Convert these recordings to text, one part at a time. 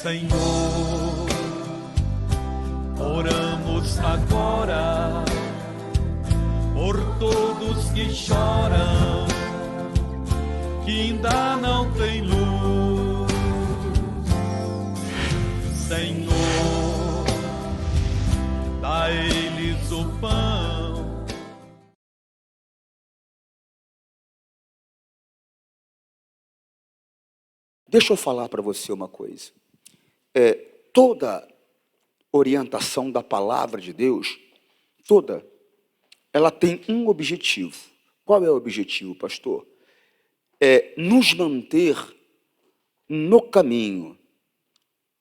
Senhor, oramos agora por todos que choram, que ainda não têm luz. Senhor, dá a eles o pão. Deixa eu falar para você uma coisa. Toda orientação da palavra de Deus, ela tem um objetivo. Qual é o objetivo, pastor? É nos manter no caminho,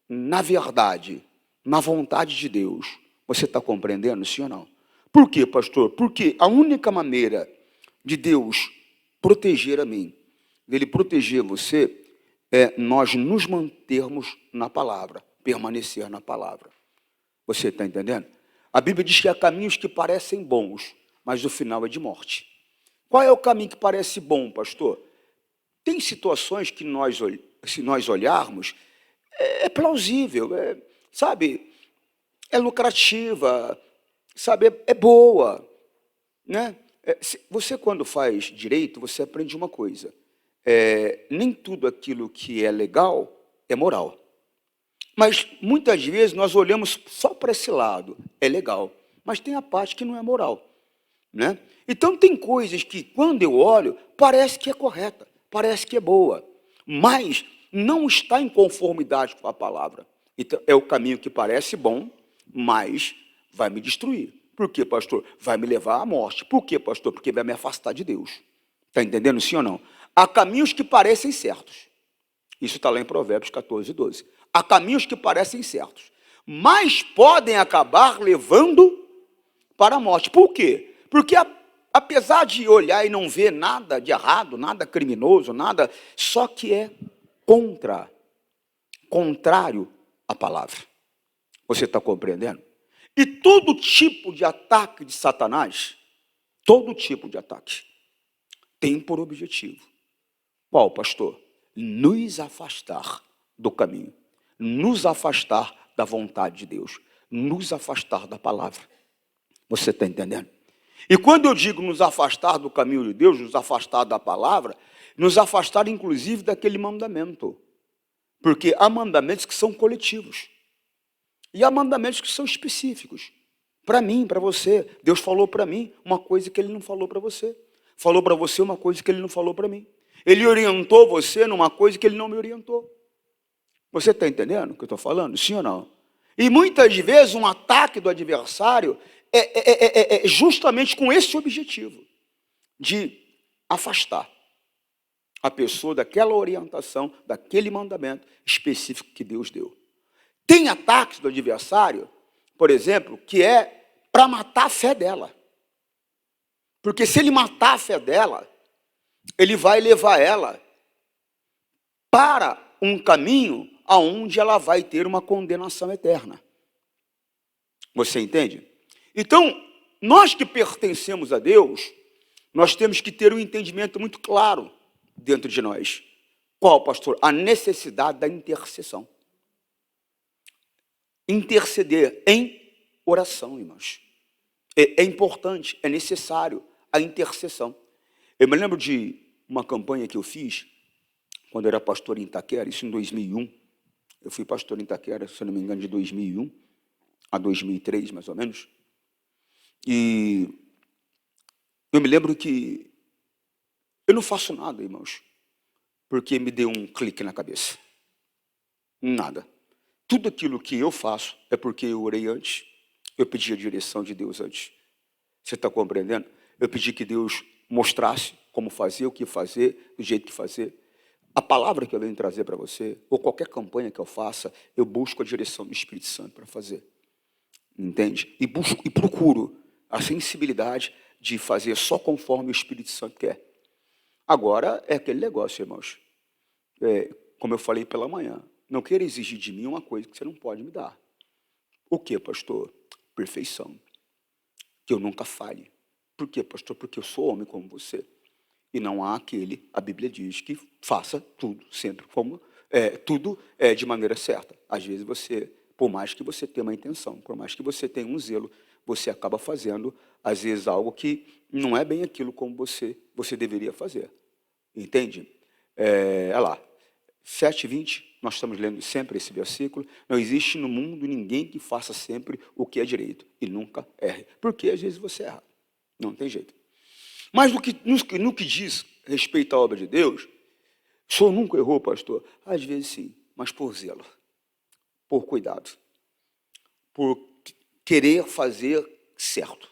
na verdade, na vontade de Deus. Você está compreendendo, sim ou não? Por quê, pastor? Porque a única maneira de Deus proteger a mim, dele proteger você, é nós nos mantermos na palavra, permanecer na palavra. Você está entendendo? A Bíblia diz que há caminhos que parecem bons, mas o final é de morte. Qual é o caminho que parece bom, pastor? Tem situações que se nós olharmos, é plausível, sabe? É lucrativa, sabe? É boa, né? Você, quando faz direito, você aprende uma coisa. Nem tudo aquilo que é legal é moral. Mas, muitas vezes, nós olhamos só para esse lado. É legal, mas tem a parte que não é moral, né? Então, tem coisas que, quando eu olho, parece que é correta, parece que é boa, mas não está em conformidade com a palavra. Então, é o caminho que parece bom, mas vai me destruir. Por quê, pastor? Vai me levar à morte. Por quê, pastor? Porque vai me afastar de Deus. Está entendendo, sim ou não? Há caminhos que parecem certos. Isso está lá em Provérbios 14, 12. Há caminhos que parecem certos, mas podem acabar levando para a morte. Por quê? Porque apesar de olhar e não ver nada de errado, nada criminoso, nada, só que é contrário à palavra. Você está compreendendo? E todo tipo de ataque de Satanás, todo tipo de ataque, tem por objetivo. Qual, pastor? Nos afastar do caminho, nos afastar da vontade de Deus, nos afastar da palavra. Você está entendendo? E quando eu digo nos afastar do caminho de Deus, nos afastar da palavra, nos afastar inclusive daquele mandamento. Porque há mandamentos que são coletivos. E há mandamentos que são específicos. Para mim, para você. Deus falou para mim uma coisa que Ele não falou para você. Falou para você uma coisa que Ele não falou para mim. Ele orientou você numa coisa que Ele não me orientou. Você está entendendo o que eu estou falando? Sim ou não? E muitas vezes um ataque do adversário é justamente com esse objetivo, de afastar a pessoa daquela orientação, daquele mandamento específico que Deus deu. Tem ataques do adversário, por exemplo, que é para matar a fé dela. Porque se ele matar a fé dela, ele vai levar ela para um caminho aonde ela vai ter uma condenação eterna. Você entende? Então, nós que pertencemos a Deus, nós temos que ter um entendimento muito claro dentro de nós. Qual, pastor? A necessidade da intercessão. Interceder em oração, irmãos. É importante, é necessário a intercessão. Eu me lembro de uma campanha que eu fiz, quando eu era pastor em Itaquera, isso em 2001. Eu fui pastor em Itaquera, se não me engano, de 2001 a 2003, mais ou menos. E eu me lembro que eu não faço nada, irmãos, porque me deu um clique na cabeça. Nada. Tudo aquilo que eu faço é porque eu orei antes, eu pedi a direção de Deus antes. Você está compreendendo? Eu pedi que Deus mostrasse como fazer, o que fazer, do jeito que fazer. A palavra que eu venho trazer para você, ou qualquer campanha que eu faça, eu busco a direção do Espírito Santo para fazer. Entende? E busco e procuro a sensibilidade de fazer só conforme o Espírito Santo quer. Agora, é aquele negócio, irmãos. Como eu falei pela manhã, não queira exigir de mim uma coisa que você não pode me dar. O que, pastor? Perfeição. Que eu nunca falhe. Por quê, pastor? Porque eu sou homem como você. E não há aquele, a Bíblia diz, que faça tudo sempre como tudo de maneira certa. Às vezes você, por mais que você tenha uma intenção, por mais que você tenha um zelo, você acaba fazendo, às vezes, algo que não é bem aquilo como você deveria fazer. Entende? Olha lá, 7:20, nós estamos lendo sempre esse versículo. Não existe no mundo ninguém que faça sempre o que é direito e nunca erre. Porque às vezes você erra. Não tem jeito. Mas no que diz respeito à obra de Deus, o senhor nunca errou, pastor? Às vezes sim, mas por zelo, por cuidado, por querer fazer certo.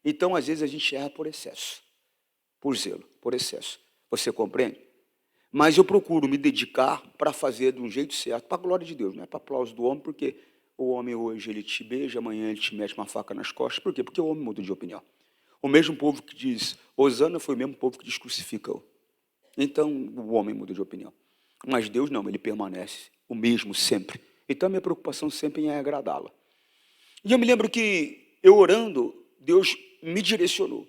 Então, às vezes, a gente erra por excesso, por zelo, por excesso. Você compreende? Mas eu procuro me dedicar para fazer de um jeito certo, para a glória de Deus, não é para aplauso do homem, porque o homem hoje ele te beija, amanhã ele te mete uma faca nas costas. Por quê? Porque o homem muda de opinião. O mesmo povo que diz Hosana foi o mesmo povo que diz crucifica-o. Então, o homem muda de opinião. Mas Deus não, ele permanece o mesmo sempre. Então, a minha preocupação sempre é agradá-la. E eu me lembro que, eu orando, Deus me direcionou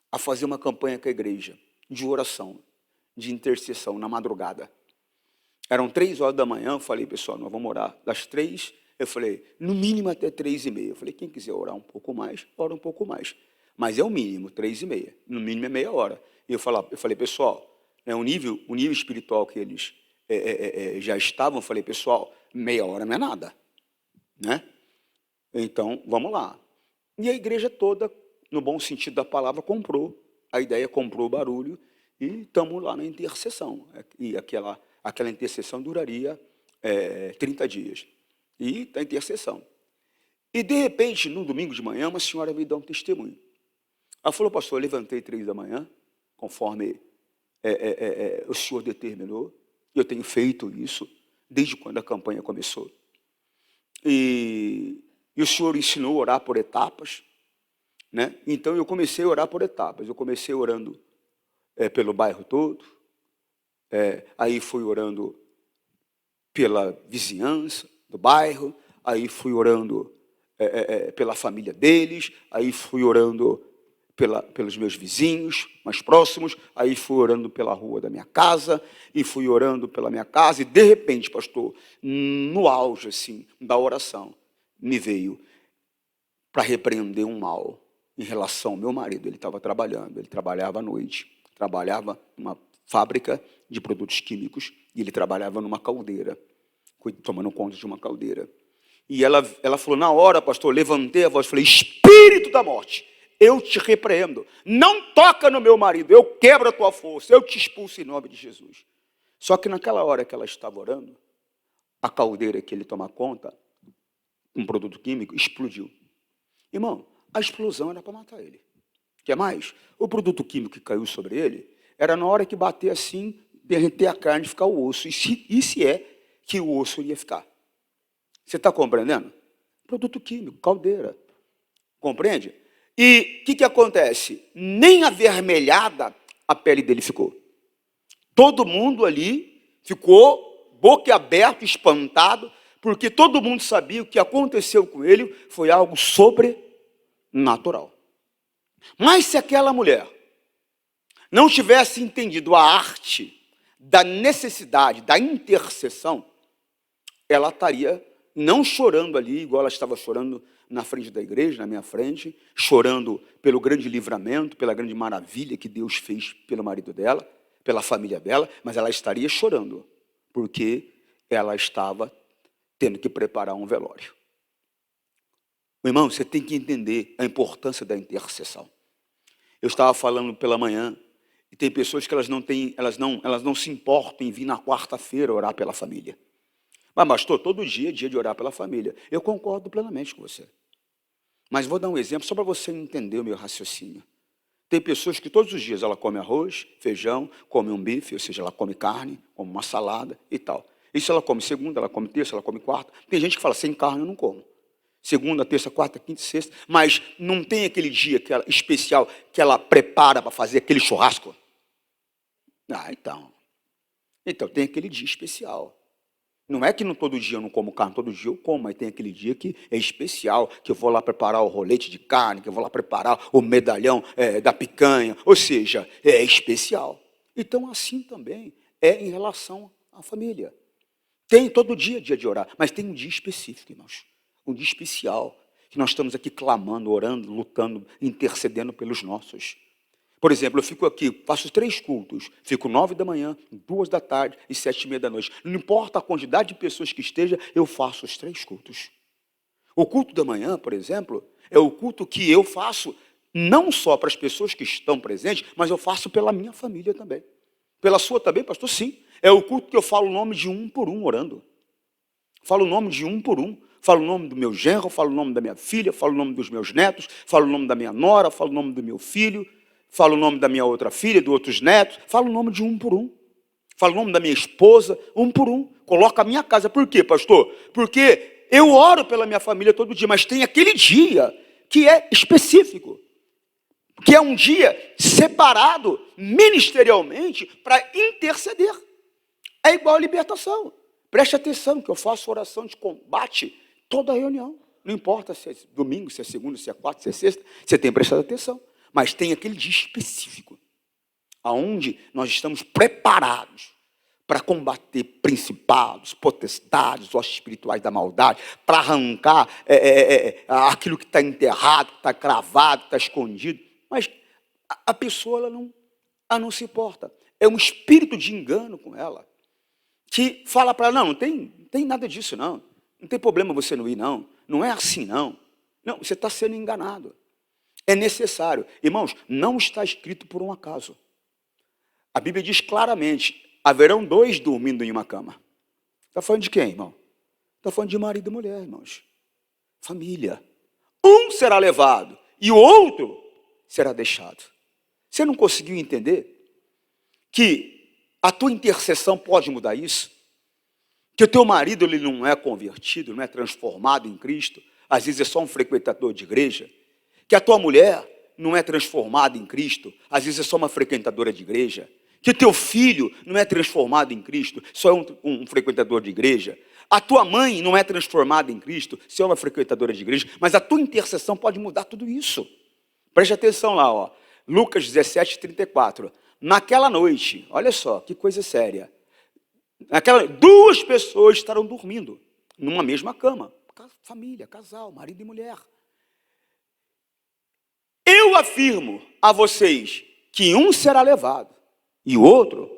a fazer uma campanha com a igreja, de oração, de intercessão, na madrugada. Eram 3 horas da manhã, eu falei, pessoal, nós vamos orar. Das 3, eu falei, no mínimo até 3:30. Eu falei, quem quiser orar um pouco mais, ora um pouco mais. Mas é o mínimo, 3:30. No mínimo é meia hora. E eu falei, pessoal, o nível espiritual que eles já estavam, eu falei, pessoal, meia hora não é nada. Né? Então, vamos lá. E a igreja toda, no bom sentido da palavra, comprou. A ideia comprou o barulho e estamos lá na intercessão. E aquela intercessão duraria 30 dias. E a intercessão. E, de repente, no domingo de manhã, uma senhora me dá um testemunho. Ela falou, pastor, eu levantei 3 da manhã, conforme o senhor determinou. Eu tenho feito isso desde quando a campanha começou. E o senhor ensinou a orar por etapas, né? Então, eu comecei a orar por etapas. Eu comecei orando pelo bairro todo, aí fui orando pela vizinhança do bairro, aí fui orando pela família deles, aí fui orando pelos meus vizinhos mais próximos, aí fui orando pela rua da minha casa, e fui orando pela minha casa, e de repente, pastor, no auge assim, da oração, me veio para repreender um mal em relação ao meu marido. Ele estava trabalhando, ele trabalhava à noite, trabalhava numa fábrica de produtos químicos, e ele trabalhava numa caldeira, tomando conta de uma caldeira. E ela falou, na hora, pastor, levantei a voz, falei, espírito da morte, eu te repreendo, não toca no meu marido, eu quebro a tua força, eu te expulso em nome de Jesus. Só que naquela hora que ela estava orando, a caldeira que ele toma conta, um produto químico, explodiu. Irmão, a explosão era para matar ele. Quer mais? O produto químico que caiu sobre ele, era na hora que bater assim, derreter a carne e ficar o osso. E se é que o osso iria ficar? Você está compreendendo? Produto químico, caldeira. Compreende? E o que acontece? Nem avermelhada a pele dele ficou. Todo mundo ali ficou boquiaberto, espantado, porque todo mundo sabia o que aconteceu com ele foi algo sobrenatural. Mas se aquela mulher não tivesse entendido a arte da necessidade, da intercessão, ela estaria não chorando ali, igual ela estava chorando na frente da igreja, na minha frente, chorando pelo grande livramento, pela grande maravilha que Deus fez pelo marido dela, pela família dela, mas ela estaria chorando, porque ela estava tendo que preparar um velório. Meu irmão, você tem que entender a importância da intercessão. Eu estava falando pela manhã, e tem pessoas que elas não se importam em vir na quarta-feira orar pela família. Mas, pastor, todo dia é dia de orar pela família. Eu concordo plenamente com você. Mas vou dar um exemplo só para você entender o meu raciocínio. Tem pessoas que todos os dias ela come arroz, feijão, come um bife, ou seja, ela come carne, come uma salada e tal. Isso ela come segunda, ela come terça, ela come quarta. Tem gente que fala, sem carne eu não como. Segunda, terça, quarta, quinta, sexta. Mas não tem aquele dia especial que ela prepara para fazer aquele churrasco? Então tem aquele dia especial. Não é que todo dia eu não como carne, todo dia eu como, mas tem aquele dia que é especial, que eu vou lá preparar o rolete de carne, que eu vou lá preparar o medalhão da picanha, ou seja, é especial. Então assim também é em relação A família. Tem todo dia de orar, mas tem um dia específico, irmãos. Um dia especial, que nós estamos aqui clamando, orando, lutando, intercedendo pelos nossos. Por exemplo, eu fico aqui, faço 3 cultos, fico 9 da manhã, 2 da tarde e 7:30 da noite. Não importa a quantidade de pessoas que esteja, eu faço os 3 cultos. O culto da manhã, por exemplo, é o culto que eu faço não só para as pessoas que estão presentes, mas eu faço pela minha família também. Pela sua também, pastor? Sim. É o culto que eu falo o nome de um por um, orando. Falo o nome de um por um. Falo o nome do meu genro, falo o nome da minha filha, falo o nome dos meus netos, falo o nome da minha nora, falo o nome do meu filho, falo o nome da minha outra filha, dos outros netos, falo o nome de um por um. Falo o nome da minha esposa, um por um. Coloco a minha casa. Por quê, pastor? Porque eu oro pela minha família todo dia, mas tem aquele dia que é específico, que é um dia separado ministerialmente para interceder. É igual a libertação. Preste atenção que eu faço oração de combate toda a reunião. Não importa se é domingo, se é segunda, se é quarta, se é sexta, você tem prestado atenção. Mas tem aquele dia específico, aonde nós estamos preparados para combater principados, potestades, ossos espirituais da maldade, para arrancar aquilo que está enterrado, que está cravado, que está escondido. Mas a pessoa ela não se importa. É um espírito de engano com ela, que fala para ela, não tem nada disso, não tem problema você não ir, não é assim, não, você está sendo enganado. É necessário. Irmãos, não está escrito por um acaso. A Bíblia diz claramente, haverão 2 dormindo em uma cama. Está falando de quem, irmão? Está falando de marido e mulher, irmãos. Família. Um será levado e o outro será deixado. Você não conseguiu entender que a tua intercessão pode mudar isso? Que o teu marido ele não é convertido, não é transformado em Cristo, às vezes é só um frequentador de igreja. Que a tua mulher não é transformada em Cristo, às vezes é só uma frequentadora de igreja. Que o teu filho não é transformado em Cristo, só é um frequentador de igreja. A tua mãe não é transformada em Cristo, só é uma frequentadora de igreja. Mas a tua intercessão pode mudar tudo isso. Preste atenção lá, ó. Lucas 17:34. Naquela noite, olha só, que coisa séria. 2 pessoas estarão dormindo numa mesma cama. Família, casal, marido e mulher. Eu afirmo a vocês que um será levado e o outro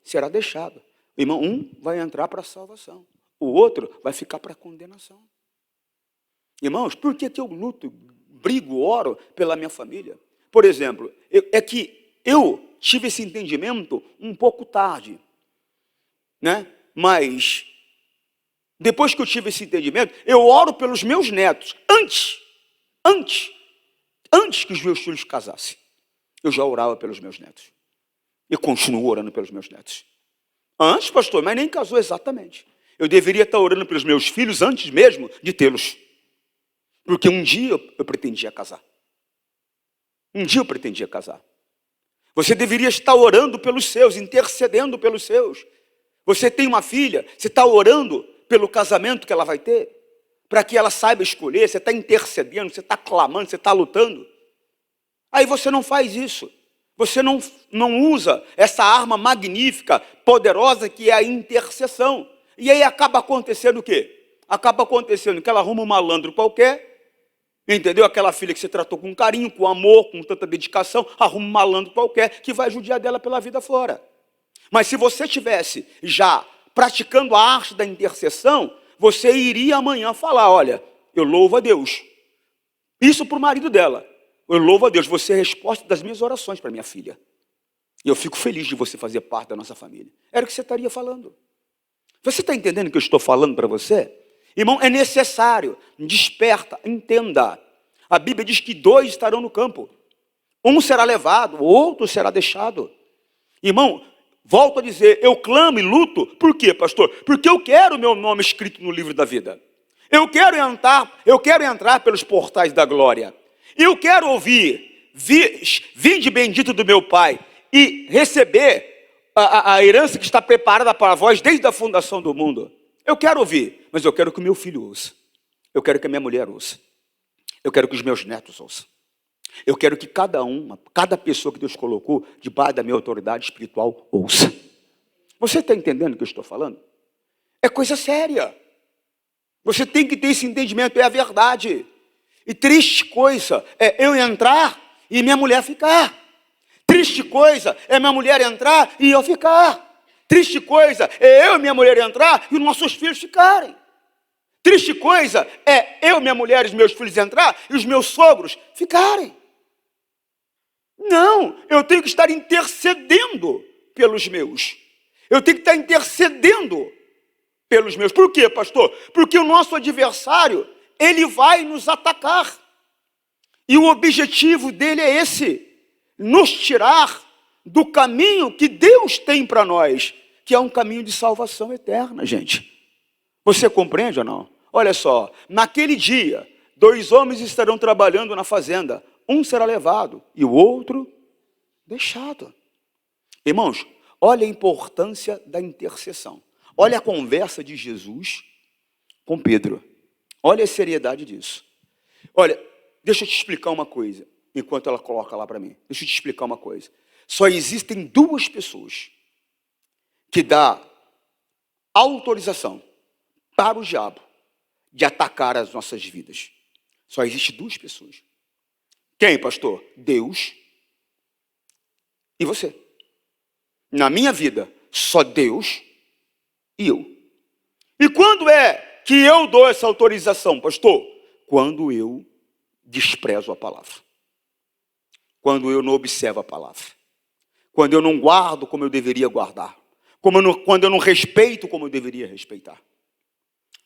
será deixado. Irmão, um vai entrar para a salvação, o outro vai ficar para a condenação. Irmãos, por que eu luto, brigo, oro pela minha família? Por exemplo, é que eu tive esse entendimento um pouco tarde, né? Mas depois que eu tive esse entendimento, eu oro pelos meus netos. Antes que os meus filhos casassem, eu já orava pelos meus netos. Eu continuo orando pelos meus netos. Antes, pastor, mas nem casou exatamente. Eu deveria estar orando pelos meus filhos antes mesmo de tê-los. Porque um dia eu pretendia casar. Você deveria estar orando pelos seus, intercedendo pelos seus. Você tem uma filha, você está orando pelo casamento que ela vai ter, para que ela saiba escolher, você está intercedendo, você está clamando, você está lutando. Aí você não faz isso. Você não usa essa arma magnífica, poderosa, que é a intercessão. E aí acaba acontecendo o quê? Acaba acontecendo que ela arruma um malandro qualquer, entendeu? Aquela filha que você tratou com carinho, com amor, com tanta dedicação, arruma um malandro qualquer que vai judiar dela pela vida fora. Mas se você tivesse já praticando a arte da intercessão, você iria amanhã falar, olha, eu louvo a Deus. Isso para o marido dela. Eu louvo a Deus, você é a resposta das minhas orações para minha filha. E eu fico feliz de você fazer parte da nossa família. Era o que você estaria falando. Você está entendendo o que eu estou falando para você? Irmão, é necessário, desperta, entenda. A Bíblia diz que 2 estarão no campo. Um será levado, o outro será deixado. Irmão, volto a dizer, eu clamo e luto. Por quê, pastor? Porque eu quero o meu nome escrito no livro da vida. Eu quero entrar pelos portais da glória. Eu quero ouvir, vinde bendito do meu Pai, e receber a herança que está preparada para vós desde a fundação do mundo. Eu quero ouvir, mas eu quero que o meu filho ouça. Eu quero que a minha mulher ouça. Eu quero que os meus netos ouçam. Eu quero que cada pessoa que Deus colocou debaixo da minha autoridade espiritual ouça. Você está entendendo o que eu estou falando? É coisa séria. Você tem que ter esse entendimento, é a verdade. E triste coisa é eu entrar e minha mulher ficar. Triste coisa é minha mulher entrar e eu ficar. Triste coisa é eu e minha mulher entrar e os nossos filhos ficarem. Triste coisa é eu, minha mulher e os meus filhos entrar e os meus sogros ficarem. Não, eu tenho que estar intercedendo pelos meus. Eu tenho que estar intercedendo pelos meus. Por quê, pastor? Porque o nosso adversário, ele vai nos atacar. E o objetivo dele é esse: nos tirar do caminho que Deus tem para nós, que é um caminho de salvação eterna, gente. Você compreende ou não? Olha só, naquele dia, 2 homens estarão trabalhando na fazenda. Um será levado e o outro deixado. Irmãos, olha a importância da intercessão. Olha a conversa de Jesus com Pedro. Olha a seriedade disso. Olha, deixa eu te explicar uma coisa, enquanto ela coloca lá para mim. Deixa eu te explicar uma coisa. Só existem 2 pessoas que dá autorização para o diabo de atacar as nossas vidas. Só existem 2 pessoas. Quem, pastor? Deus e você. Na minha vida, só Deus e eu. E quando é que eu dou essa autorização, pastor? Quando eu desprezo a palavra. Quando eu não observo a palavra. Quando eu não guardo como eu deveria guardar. Quando eu não respeito como eu deveria respeitar.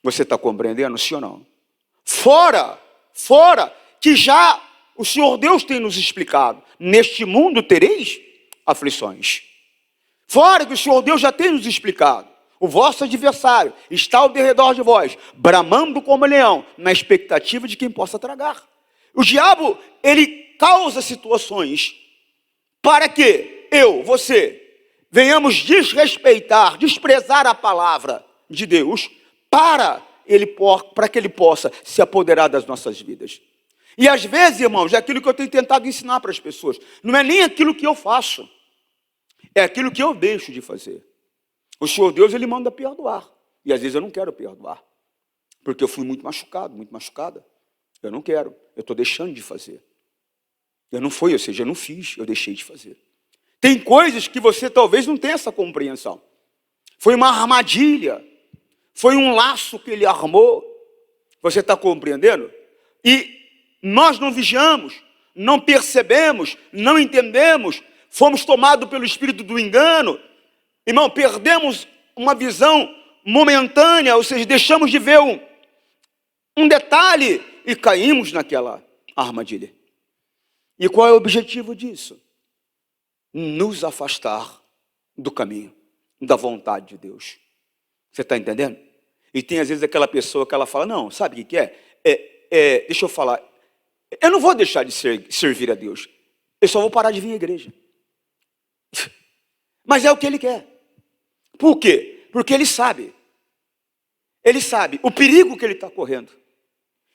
Você está compreendendo, sim ou não? Fora que já o Senhor Deus tem nos explicado, neste mundo tereis aflições. Fora que o Senhor Deus já tem nos explicado, o vosso adversário está ao derredor de vós, bramando como leão, na expectativa de quem possa tragar. O diabo, ele causa situações para que eu, você, venhamos desrespeitar, desprezar a palavra de Deus, para que ele possa se apoderar das nossas vidas. E às vezes, irmãos, é aquilo que eu tenho tentado ensinar para as pessoas. Não é nem aquilo que eu faço, é aquilo que eu deixo de fazer. O Senhor Deus, ele manda perdoar. E às vezes eu não quero perdoar, porque eu fui muito machucado, muito machucada. Eu não quero, eu estou deixando de fazer. Eu não fiz, eu deixei de fazer. Tem coisas que você talvez não tenha essa compreensão. Foi uma armadilha, foi um laço que ele armou. Você está compreendendo? E nós não vigiamos, não percebemos, não entendemos, fomos tomados pelo espírito do engano. Irmão, perdemos uma visão momentânea, ou seja, deixamos de ver um detalhe e caímos naquela armadilha. E qual é o objetivo disso? Nos afastar do caminho, da vontade de Deus. Você está entendendo? E tem às vezes aquela pessoa que ela fala, não, sabe o que é? Deixa eu falar, eu não vou deixar de servir a Deus, eu só vou parar de vir à igreja. Mas é o que ele quer. Por quê? Porque ele sabe o perigo que ele está correndo.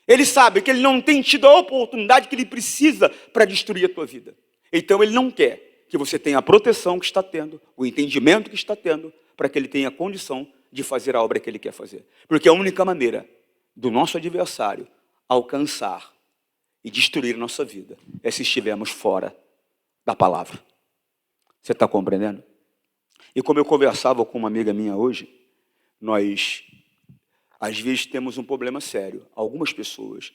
Ele sabe que ele não tem tido a oportunidade que ele precisa para destruir a tua vida. Então ele não quer que você tenha a proteção que está tendo, o entendimento que está tendo, para que ele tenha a condição de fazer a obra que ele quer fazer. Porque a única maneira do nosso adversário alcançar e destruir nossa vida é se estivermos fora da palavra. Você está compreendendo? E como eu conversava com uma amiga minha hoje, nós, às vezes, temos um problema sério. Algumas pessoas,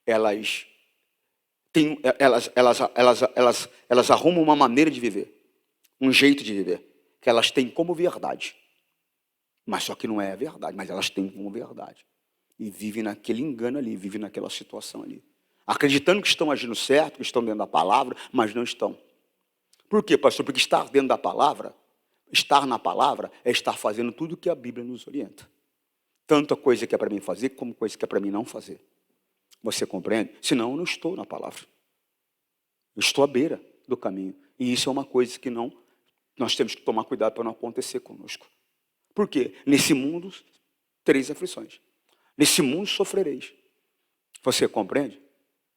elas arrumam uma maneira de viver, um jeito de viver, que elas têm como verdade. Mas só que não é a verdade, mas elas têm como verdade. E vivem naquele engano ali, vivem naquela situação ali. Acreditando que estão agindo certo, que estão dentro da palavra, mas não estão. Por quê, pastor? Porque estar dentro da palavra, estar na palavra, é estar fazendo tudo o que a Bíblia nos orienta. Tanto a coisa que é para mim fazer, como coisa que é para mim não fazer. Você compreende? Senão eu não estou na palavra. Eu estou à beira do caminho. E isso é uma coisa que nós temos que tomar cuidado para não acontecer conosco. Por quê? Nesse mundo tereis aflições. Nesse mundo sofrereis. Você compreende?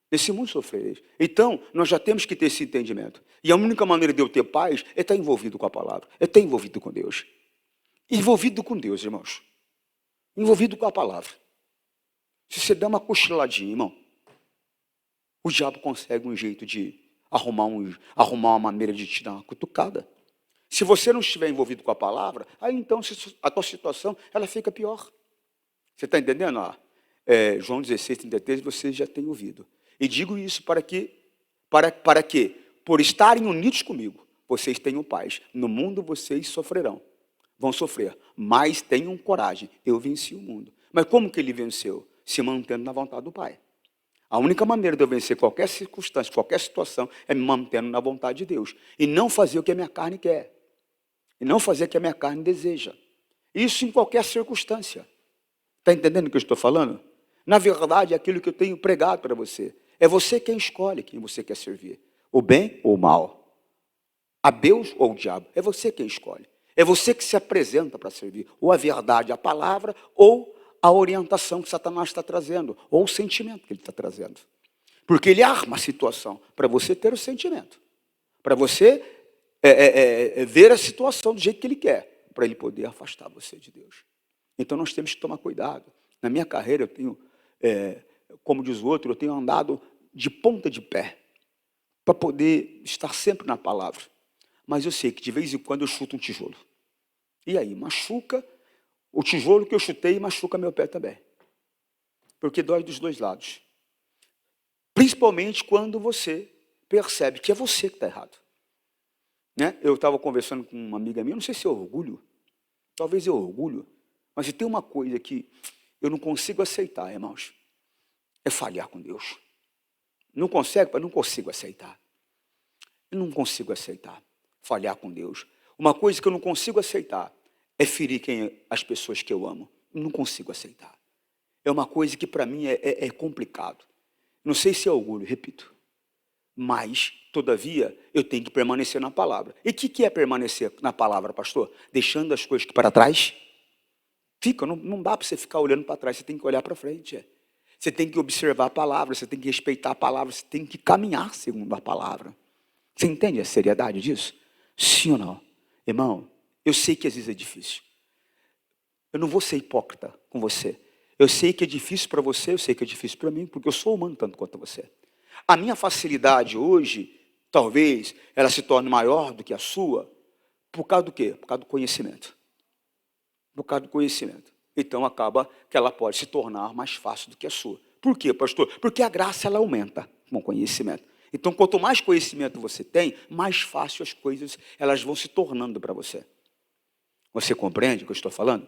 Nesse mundo sofrereis. Então, nós já temos que ter esse entendimento. E a única maneira de eu ter paz é estar envolvido com a palavra, é estar envolvido com Deus. envolvido com Deus, irmãos. Envolvido com a palavra. Se você der uma cochiladinha, irmão, o diabo consegue um jeito de arrumar uma maneira de te dar uma cutucada. Se você não estiver envolvido com a palavra, aí então a tua situação ela fica pior. Você está entendendo? João 16, 33, você já tem ouvido. E digo isso para que, por estarem unidos comigo, vocês tenham paz. No mundo vocês sofrerão. Vão sofrer, mas tenham coragem. Eu venci o mundo. Mas como que ele venceu? Se mantendo na vontade do Pai. A única maneira de eu vencer qualquer circunstância, qualquer situação, é me mantendo na vontade de Deus. E não fazer o que a minha carne quer. E não fazer o que a minha carne deseja. Isso em qualquer circunstância. Está entendendo o que eu estou falando? Na verdade, é aquilo que eu tenho pregado para você. É você quem escolhe quem você quer servir. O bem ou o mal. A Deus ou o diabo. É você quem escolhe. É você que se apresenta para servir. Ou a verdade, a palavra, ou a orientação que Satanás está trazendo. Ou o sentimento que ele está trazendo. Porque ele arma a situação para você ter o sentimento. Para você ver a situação do jeito que ele quer. Para ele poder afastar você de Deus. Então nós temos que tomar cuidado. Na minha carreira eu tenho, como diz o outro, eu tenho andado de ponta de pé. Para poder estar sempre na palavra. Mas eu sei que de vez em quando eu chuto um tijolo. E aí, machuca o tijolo que eu chutei e machuca meu pé também. Porque dói dos dois lados. Principalmente quando você percebe que é você que está errado. Né? Eu estava conversando com uma amiga minha, não sei se é orgulho, talvez é orgulho, mas se tem uma coisa que eu não consigo aceitar, irmãos, é falhar com Deus. Não consigo aceitar. Eu não consigo aceitar falhar com Deus. Uma coisa que eu não consigo aceitar é ferir as pessoas que eu amo. Eu não consigo aceitar. É uma coisa que para mim é complicado. Não sei se é orgulho, repito. Mas, todavia, eu tenho que permanecer na palavra. E o que é permanecer na palavra, pastor? Deixando as coisas para trás? Não dá para você ficar olhando para trás, você tem que olhar para frente. Você tem que observar a palavra, você tem que respeitar a palavra, você tem que caminhar segundo a palavra. Você entende a seriedade disso? Sim ou não? Irmão, eu sei que às vezes é difícil. Eu não vou ser hipócrita com você. Eu sei que é difícil para você, eu sei que é difícil para mim, porque eu sou humano tanto quanto você. A minha facilidade hoje, talvez, ela se torne maior do que a sua, por causa do quê? Por causa do conhecimento. Por causa do conhecimento. Então, acaba que ela pode se tornar mais fácil do que a sua. Por quê, pastor? Porque a graça, ela aumenta com o conhecimento. Então, quanto mais conhecimento você tem, mais fácil as coisas elas vão se tornando para você. Você compreende o que eu estou falando?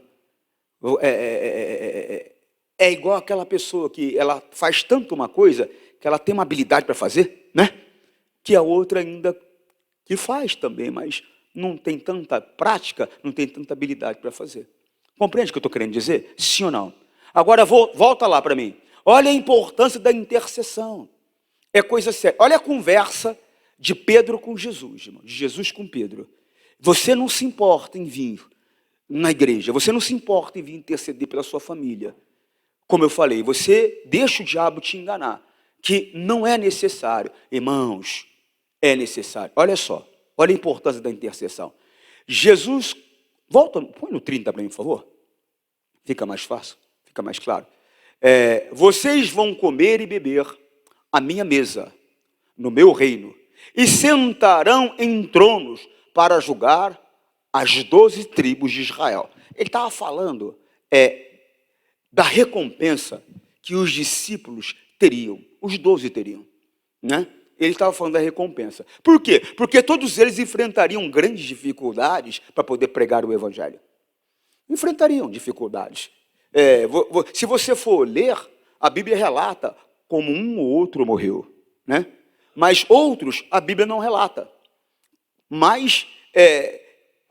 É igual aquela pessoa que ela faz tanto uma coisa que ela tem uma habilidade para fazer, né? Que a outra ainda que faz também, mas não tem tanta prática, não tem tanta habilidade para fazer. Compreende o que eu estou querendo dizer? Sim ou não? Agora volta lá para mim. Olha a importância da intercessão. É coisa séria. Olha a conversa de Pedro com Jesus, irmão, de Jesus com Pedro. Você não se importa em vir na igreja, você não se importa em vir interceder pela sua família. Como eu falei, você deixa o diabo te enganar, que não é necessário. Irmãos, é necessário. Olha só, olha a importância da intercessão. Jesus, põe no 30 para mim, por favor. Fica mais fácil, fica mais claro. Vocês vão comer e beber a minha mesa, no meu reino, e sentarão em tronos para julgar as 12 tribos de Israel. Ele estava falando da recompensa que os discípulos teriam, os 12 teriam, né? Ele estava falando da recompensa. Por quê? Porque todos eles enfrentariam grandes dificuldades para poder pregar o evangelho. Enfrentariam dificuldades. Se você for ler, a Bíblia relata como um ou outro morreu, né? Mas outros a Bíblia não relata. Mas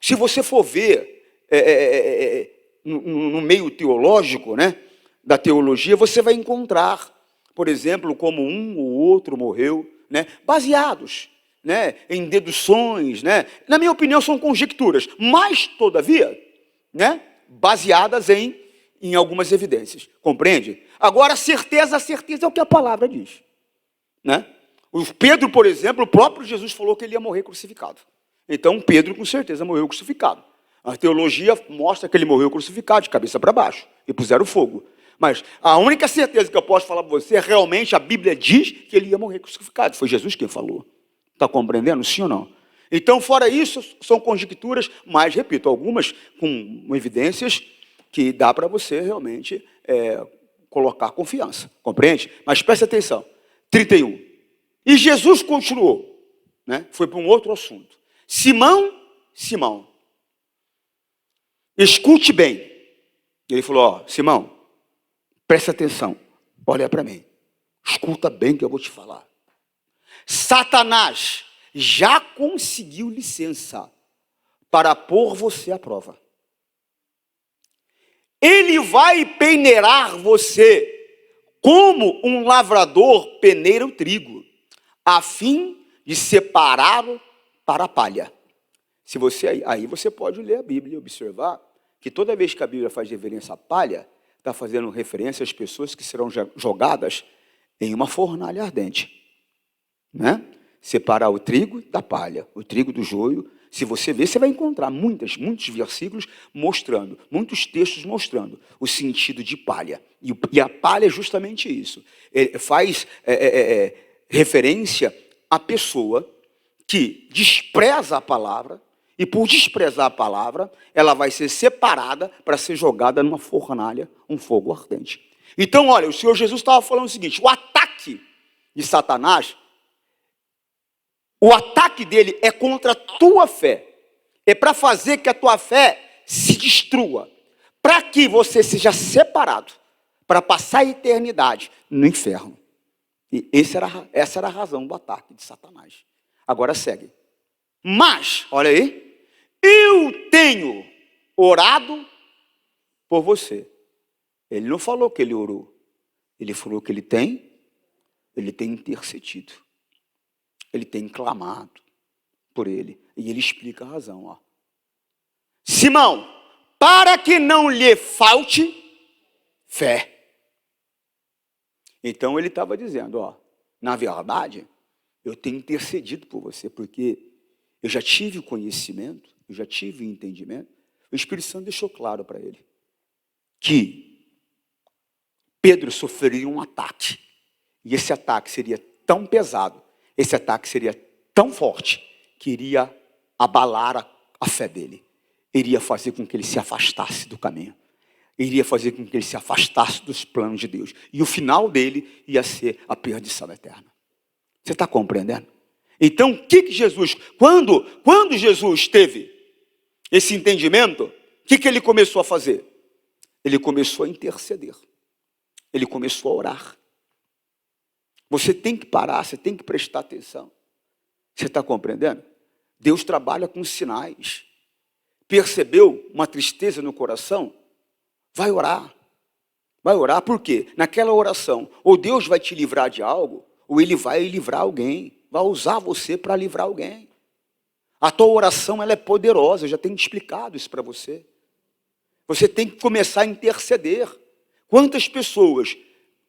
se você for ver no meio teológico, né, da teologia, você vai encontrar, por exemplo, como um ou outro morreu, né, baseados, né, em deduções, né? Na minha opinião são conjecturas, mas todavia, né, baseadas em algumas evidências, compreende? Agora, certeza é o que a palavra diz, né? O Pedro, por exemplo, o próprio Jesus falou que ele ia morrer crucificado. Então, Pedro, com certeza, morreu crucificado. A teologia mostra que ele morreu crucificado, de cabeça para baixo, e puseram fogo. Mas a única certeza que eu posso falar para você é realmente a Bíblia diz que ele ia morrer crucificado. Foi Jesus quem falou. Está compreendendo? Sim ou não? Então, fora isso, são conjecturas, mas, repito, algumas com evidências que dá para você realmente colocar confiança. Compreende? Mas preste atenção. 31. E Jesus continuou, né? Foi para um outro assunto. Simão, Simão, escute bem. Ele falou, Simão, preste atenção, olha para mim, escuta bem que eu vou te falar. Satanás já conseguiu licença para pôr você à prova. Ele vai peneirar você como um lavrador peneira o trigo, a fim de separá-lo para a palha. Aí você pode ler a Bíblia e observar que toda vez que a Bíblia faz referência à palha, está fazendo referência às pessoas que serão jogadas em uma fornalha ardente, né? Separar o trigo da palha, o trigo do joio. Se você ver, você vai encontrar muitos versículos mostrando, muitos textos mostrando o sentido de palha. E a palha é justamente isso. Faz referência à pessoa que despreza a palavra, e por desprezar a palavra, ela vai ser separada para ser jogada numa fornalha, um fogo ardente. Então, olha, o Senhor Jesus estava falando o seguinte, o ataque de Satanás, o ataque dele é contra a tua fé. É para fazer que a tua fé se destrua. Para que você seja separado. Para passar a eternidade no inferno. E essa era a razão do ataque de Satanás. Agora segue. Mas, olha aí. Eu tenho orado por você. Ele não falou que ele orou. Ele falou que ele tem intercedido. Ele tem clamado por ele. E ele explica a razão. Ó. Simão, para que não lhe falte fé. Então ele estava dizendo, ó, na verdade, eu tenho intercedido por você, porque eu já tive o conhecimento, eu já tive o entendimento. O Espírito Santo deixou claro para ele que Pedro sofreria um ataque. E esse ataque seria tão pesado, esse ataque seria tão forte, que iria abalar a fé dele. Iria fazer com que ele se afastasse do caminho. Iria fazer com que ele se afastasse dos planos de Deus. E o final dele ia ser a perdição eterna. Você está compreendendo? Então, o que Jesus... Quando Jesus teve esse entendimento, o que ele começou a fazer? Ele começou a interceder. Ele começou a orar. Você tem que parar, você tem que prestar atenção. Você está compreendendo? Deus trabalha com sinais. Percebeu uma tristeza no coração? Vai orar. Vai orar por quê? Naquela oração, ou Deus vai te livrar de algo, ou Ele vai livrar alguém. Vai usar você para livrar alguém. A tua oração ela é poderosa, eu já tenho explicado isso para você. Você tem que começar a interceder. Quantas pessoas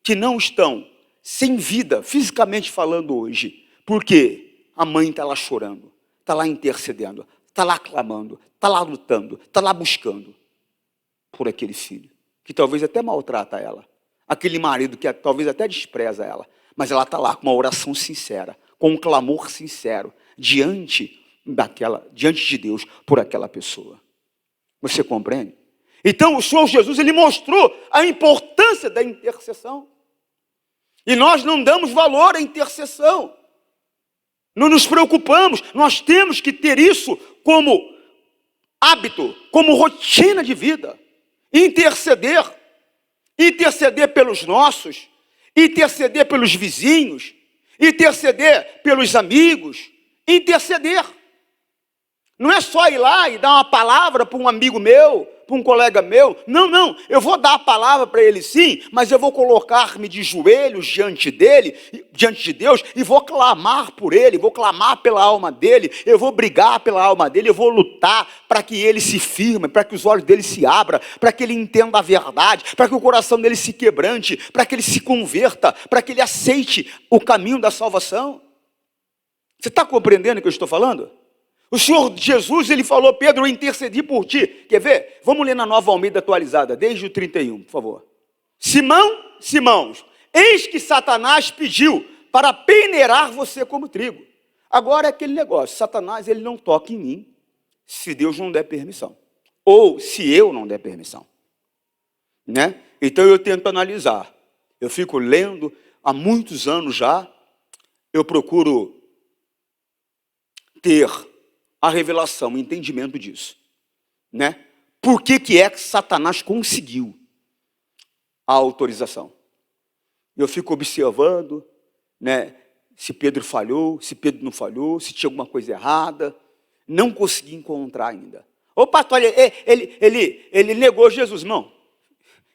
que não estão sem vida, fisicamente falando hoje, porque a mãe está lá chorando, está lá intercedendo, está lá clamando, está lá lutando, está lá buscando por aquele filho, que talvez até maltrata ela, aquele marido que talvez até despreza ela, mas ela está lá com uma oração sincera, com um clamor sincero, diante de Deus, por aquela pessoa. Você compreende? Então o Senhor Jesus, ele mostrou a importância da intercessão. E nós não damos valor à intercessão. Não nos preocupamos. Nós temos que ter isso como hábito, como rotina de vida. Interceder. Interceder pelos nossos. Interceder pelos vizinhos. Interceder pelos amigos. Interceder. Não é só ir lá e dar uma palavra para um amigo meu, para um colega meu. Não. Eu vou dar a palavra para ele sim, mas eu vou colocar-me de joelhos diante dele, diante de Deus, e vou clamar por ele, vou clamar pela alma dele, eu vou brigar pela alma dele, eu vou lutar para que ele se firme, para que os olhos dele se abram, para que ele entenda a verdade, para que o coração dele se quebrante, para que ele se converta, para que ele aceite o caminho da salvação. Você está compreendendo o que eu estou falando? O Senhor Jesus, ele falou: Pedro, eu intercedi por ti. Quer ver? Vamos ler na Nova Almeida atualizada, desde o 31, por favor. Simão, eis que Satanás pediu para peneirar você como trigo. Agora é aquele negócio, Satanás, ele não toca em mim se Deus não der permissão. Ou se eu não der permissão. Né? Então eu tento analisar. Eu fico lendo há muitos anos já. Eu procuro ter a revelação, o entendimento disso. Né? Por que é que Satanás conseguiu a autorização? Eu fico observando, né, se Pedro falhou, se Pedro não falhou, se tinha alguma coisa errada. Não consegui encontrar ainda. Ô pastor, ele negou Jesus. Não,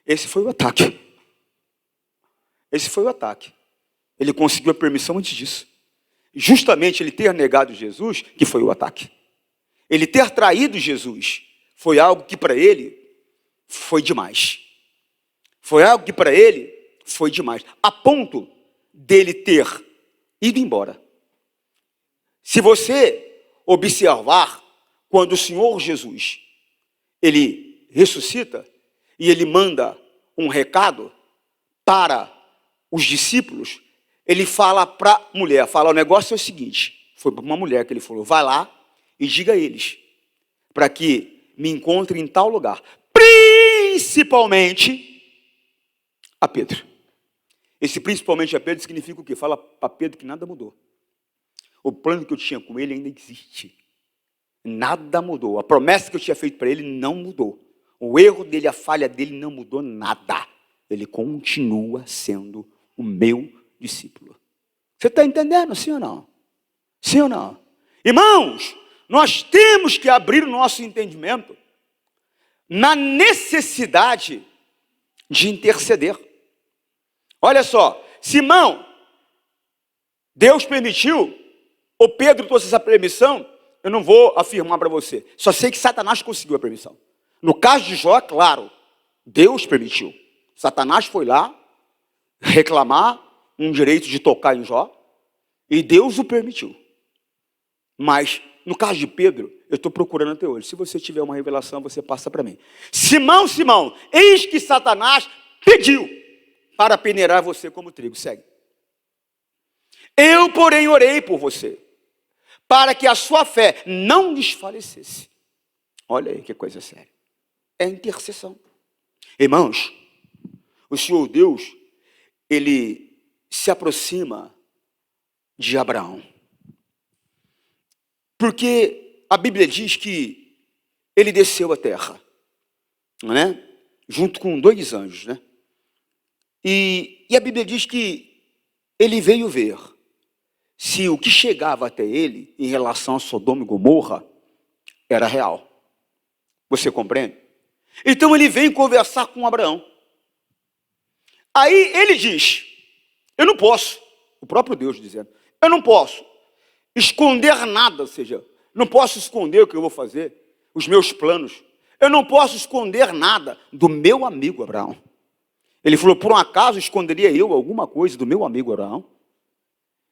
esse foi o ataque. Esse foi o ataque. Ele conseguiu a permissão antes disso. Justamente ele ter negado Jesus, que foi o ataque. Ele ter traído Jesus, foi algo que para ele foi demais. Foi algo que para ele foi demais. A ponto dele ter ido embora. Se você observar, quando o Senhor Jesus, ele ressuscita, e ele manda um recado para os discípulos, ele fala para a mulher, fala: o negócio é o seguinte, foi para uma mulher que ele falou: vai lá e diga a eles, para que me encontrem em tal lugar, principalmente a Pedro. Esse principalmente a Pedro significa o quê? Fala para Pedro que nada mudou. O plano que eu tinha com ele ainda existe. Nada mudou. A promessa que eu tinha feito para ele não mudou. O erro dele, a falha dele não mudou nada. Ele continua sendo o meu discípulo. Você está entendendo, sim ou não? Sim ou não? Irmãos, nós temos que abrir o nosso entendimento na necessidade de interceder. Olha só, Simão, Deus permitiu, ou Pedro trouxe essa permissão, eu não vou afirmar para você. Só sei que Satanás conseguiu a permissão. No caso de Jó, claro, Deus permitiu. Satanás foi lá reclamar um direito de tocar em Jó, e Deus o permitiu. Mas, no caso de Pedro, eu estou procurando até hoje. Se você tiver uma revelação, você passa para mim. Simão, eis que Satanás pediu para peneirar você como trigo. Segue. Eu, porém, orei por você, para que a sua fé não desfalecesse. Olha aí que coisa séria. É intercessão. Irmãos, o Senhor Deus, ele se aproxima de Abraão. Porque a Bíblia diz que ele desceu à terra, né? Junto com 2 anjos, né? E a Bíblia diz que ele veio ver se o que chegava até ele em relação a Sodoma e Gomorra era real. Você compreende? Então ele vem conversar com Abraão. Aí ele diz: eu não posso, o próprio Deus dizendo, eu não posso esconder nada, ou seja, não posso esconder o que eu vou fazer, os meus planos. Eu não posso esconder nada do meu amigo Abraão. Ele falou: por um acaso esconderia eu alguma coisa do meu amigo Abraão?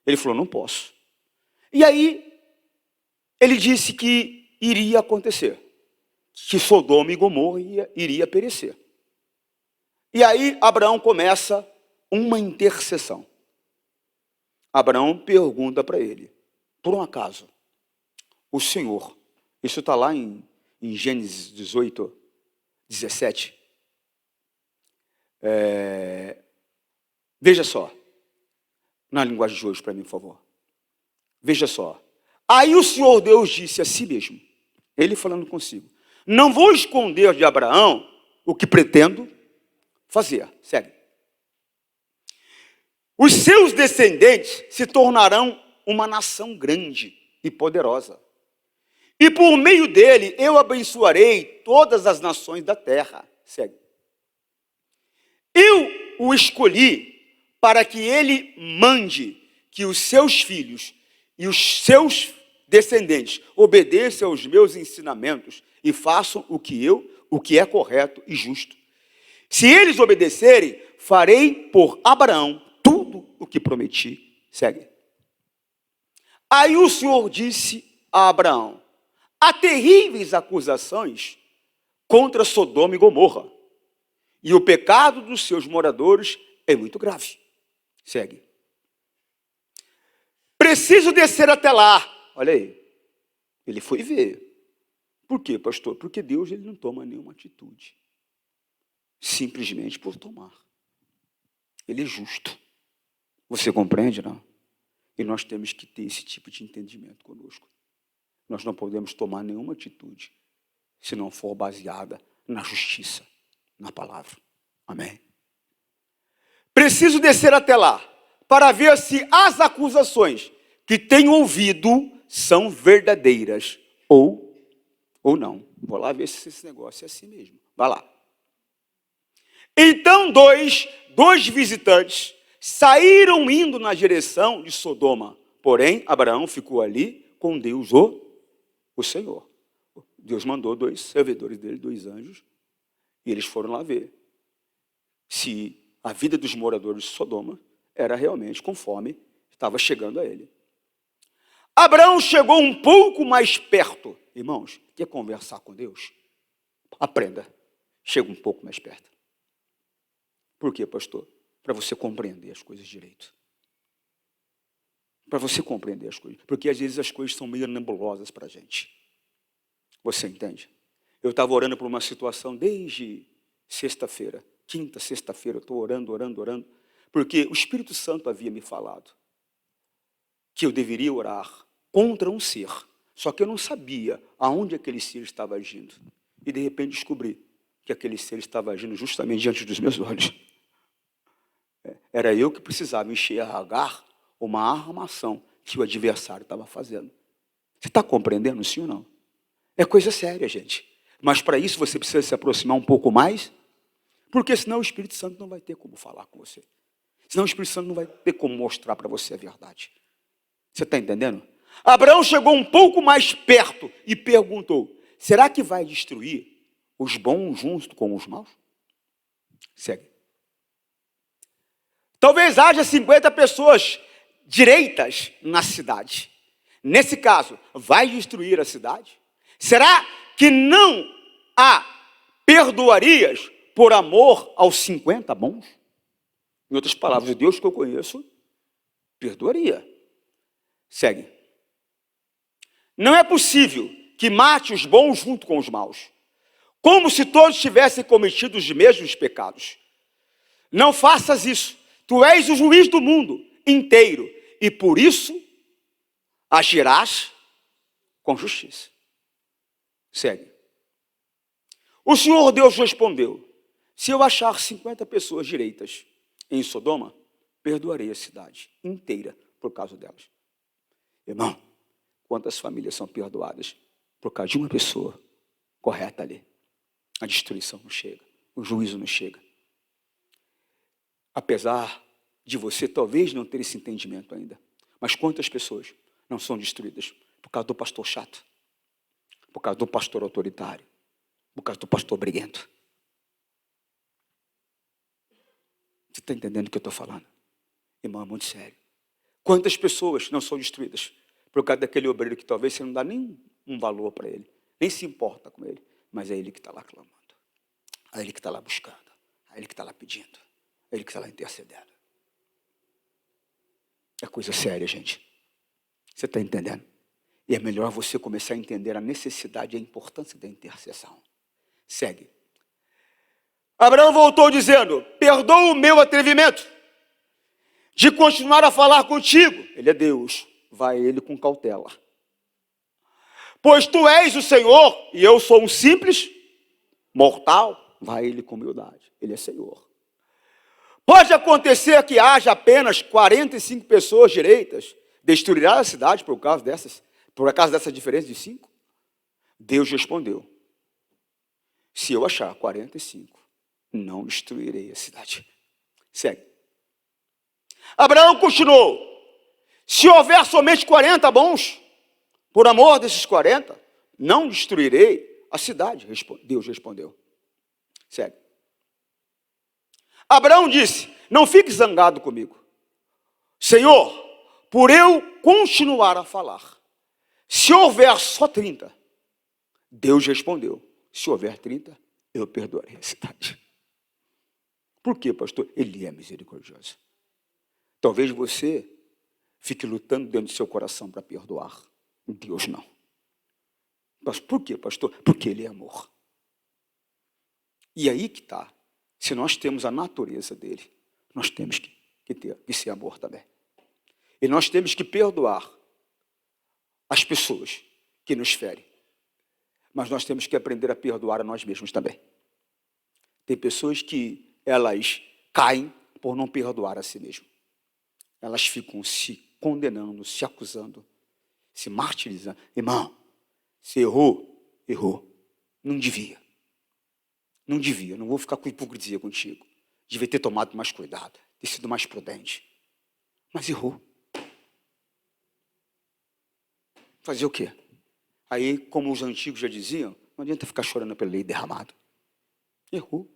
Ele falou: não posso. E aí, ele disse que iria acontecer, que Sodoma e Gomorra iria perecer. E aí, Abraão começa uma intercessão. Abraão pergunta para ele: por um acaso, o Senhor, isso está lá em Gênesis 18, 17. Veja só, na linguagem de hoje para mim, por favor. Veja só. Aí o Senhor Deus disse a si mesmo, ele falando consigo: não vou esconder de Abraão o que pretendo fazer. Segue. Os seus descendentes se tornarão uma nação grande e poderosa. E por meio dele eu abençoarei todas as nações da terra. Segue. Eu o escolhi para que ele mande que os seus filhos e os seus descendentes obedeçam aos meus ensinamentos e façam o que é correto e justo. Se eles obedecerem, farei por Abraão tudo o que prometi. Segue. Aí o Senhor disse a Abraão: há terríveis acusações contra Sodoma e Gomorra, e o pecado dos seus moradores é muito grave. Segue. Preciso descer até lá. Olha aí. Ele foi ver. Por quê, pastor? Porque Deus ele não toma nenhuma atitude. Simplesmente por tomar. Ele é justo. Você compreende, não? E nós temos que ter esse tipo de entendimento conosco. Nós não podemos tomar nenhuma atitude se não for baseada na justiça, na palavra. Amém? Preciso descer até lá para ver se as acusações que tenho ouvido são verdadeiras ou não. Vou lá ver se esse negócio é assim mesmo. Vai lá. Então dois visitantes saíram indo na direção de Sodoma. Porém, Abraão ficou ali com Deus, o Senhor. Deus mandou 2 servidores dele, 2 anjos, e eles foram lá ver se a vida dos moradores de Sodoma era realmente conforme estava chegando a ele. Abraão chegou um pouco mais perto. Irmãos, quer conversar com Deus? Aprenda. Chega um pouco mais perto. Por quê, pastor? Para você compreender as coisas direito. Para você compreender as coisas. Porque às vezes as coisas são meio nebulosas para a gente. Você entende? Eu estava orando por uma situação desde sexta-feira. Quinta, sexta-feira, eu estou orando. Porque o Espírito Santo havia me falado que eu deveria orar contra um ser. Só que eu não sabia aonde aquele ser estava agindo. E de repente descobri que aquele ser estava agindo justamente diante dos meus olhos. Era eu que precisava enxergar uma armação que o adversário estava fazendo. Você está compreendendo, sim ou não? É coisa séria, gente. Mas para isso você precisa se aproximar um pouco mais, porque senão o Espírito Santo não vai ter como falar com você. Senão o Espírito Santo não vai ter como mostrar para você a verdade. Você está entendendo? Abraão chegou um pouco mais perto e perguntou: será que vai destruir os bons junto com os maus? Segue. Talvez haja 50 pessoas direitas na cidade. Nesse caso, vai destruir a cidade? Será que não a perdoarias por amor aos 50 bons? Em outras palavras, o Deus que eu conheço, perdoaria. Segue. Não é possível que mate os bons junto com os maus, como se todos tivessem cometido os mesmos pecados. Não faças isso. Tu és o juiz do mundo inteiro e por isso agirás com justiça. Segue. O Senhor Deus respondeu: se eu achar 50 pessoas direitas em Sodoma, perdoarei a cidade inteira por causa delas. Irmão, quantas famílias são perdoadas por causa de uma pessoa correta ali? A destruição não chega, o juízo não chega. Apesar de você talvez não ter esse entendimento ainda, mas quantas pessoas não são destruídas por causa do pastor chato, por causa do pastor autoritário, por causa do pastor briguento? Você está entendendo o que eu estou falando? Irmão, é muito sério. Quantas pessoas não são destruídas por causa daquele obreiro que talvez você não dá nem um valor para ele, nem se importa com ele, mas é ele que está lá clamando, é ele que está lá buscando, é ele que está lá pedindo, é ele que está lá intercedendo. É coisa séria, gente. Você está entendendo? E é melhor você começar a entender a necessidade e a importância da intercessão. Segue. Abraão voltou dizendo: perdoa o meu atrevimento de continuar a falar contigo. Ele é Deus, vai ele com cautela. Pois tu és o Senhor e eu sou um simples mortal. Vai ele com humildade, ele é Senhor. Pode acontecer que haja apenas 45 pessoas direitas. Destruirá a cidade por causa dessa diferença de 5? Deus respondeu: se eu achar 45, não destruirei a cidade. Segue. Abraão continuou: se houver somente 40 bons, por amor desses 40, não destruirei a cidade. Deus respondeu. Segue. Abraão disse: não fique zangado comigo, Senhor, por eu continuar a falar. Se houver só 30, Deus respondeu: se houver 30, eu perdoarei a cidade. Por quê, pastor? Ele é misericordioso. Talvez você fique lutando dentro do seu coração para perdoar. Deus não. Mas por quê, pastor? Porque Ele é amor. E aí que está. Se nós temos a natureza dele, nós temos que ser amor também. E nós temos que perdoar as pessoas que nos ferem. Mas nós temos que aprender a perdoar a nós mesmos também. Tem pessoas que elas caem por não perdoar a si mesmas. Elas ficam se condenando, se acusando, se martirizando. Irmão, você errou. Não devia. Não vou ficar com hipocrisia contigo. Devia ter tomado mais cuidado, ter sido mais prudente. Mas errou. Fazer o quê? Aí, como os antigos já diziam, não adianta ficar chorando pelo leite derramado. Errou.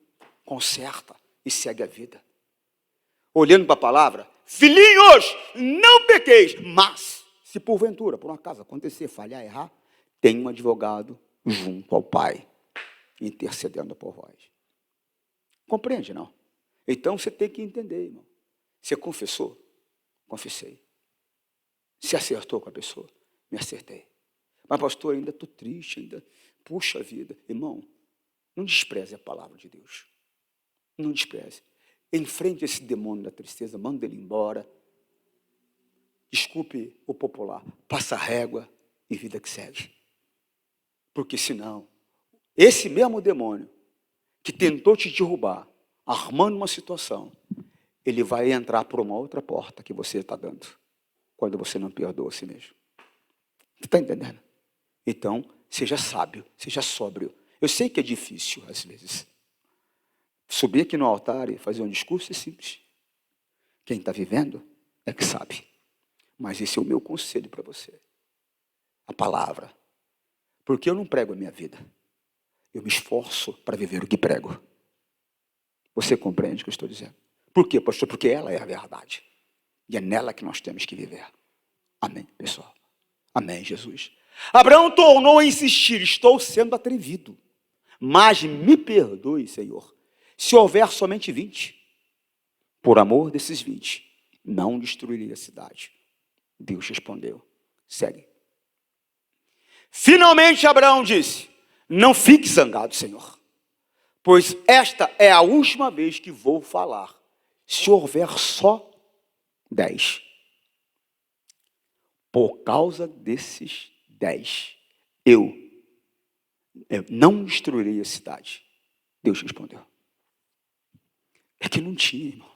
Conserta e segue a vida. Olhando para a palavra, filhinhos, não pequeis, mas, se porventura, por um acaso acontecer, falhar, errar, tem um advogado junto ao Pai, intercedendo por vós. Compreende, não? Então, você tem que entender, irmão. Você confessou? Confessei. Se acertou com a pessoa? Me acertei. Mas, pastor, ainda estou triste, ainda, puxa vida. Irmão, não despreze a palavra de Deus. Não despreze. Enfrente esse demônio da tristeza, manda ele embora. Desculpe o popular, passa a régua e vida que segue. Porque senão, esse mesmo demônio que tentou te derrubar, armando uma situação, ele vai entrar por uma outra porta que você está dando, quando você não perdoa a si mesmo. Você está entendendo? Então, seja sábio, seja sóbrio. Eu sei que é difícil, às vezes. Subir aqui no altar e fazer um discurso é simples. Quem está vivendo é que sabe. Mas esse é o meu conselho para você. A palavra. Porque eu não prego a minha vida. Eu me esforço para viver o que prego. Você compreende o que eu estou dizendo? Por quê, pastor? Porque ela é a verdade. E é nela que nós temos que viver. Amém, pessoal. Amém, Jesus. Abraão tornou a insistir: estou sendo atrevido. Mas me perdoe, Senhor, se houver somente 20. Por amor desses 20, não destruiria a cidade. Deus respondeu: segue. Finalmente Abraão disse: não fique zangado, Senhor, pois esta é a última vez que vou falar. Se houver só 10. Por causa desses 10, eu não destruirei a cidade. Deus respondeu. É que não tinha, irmão.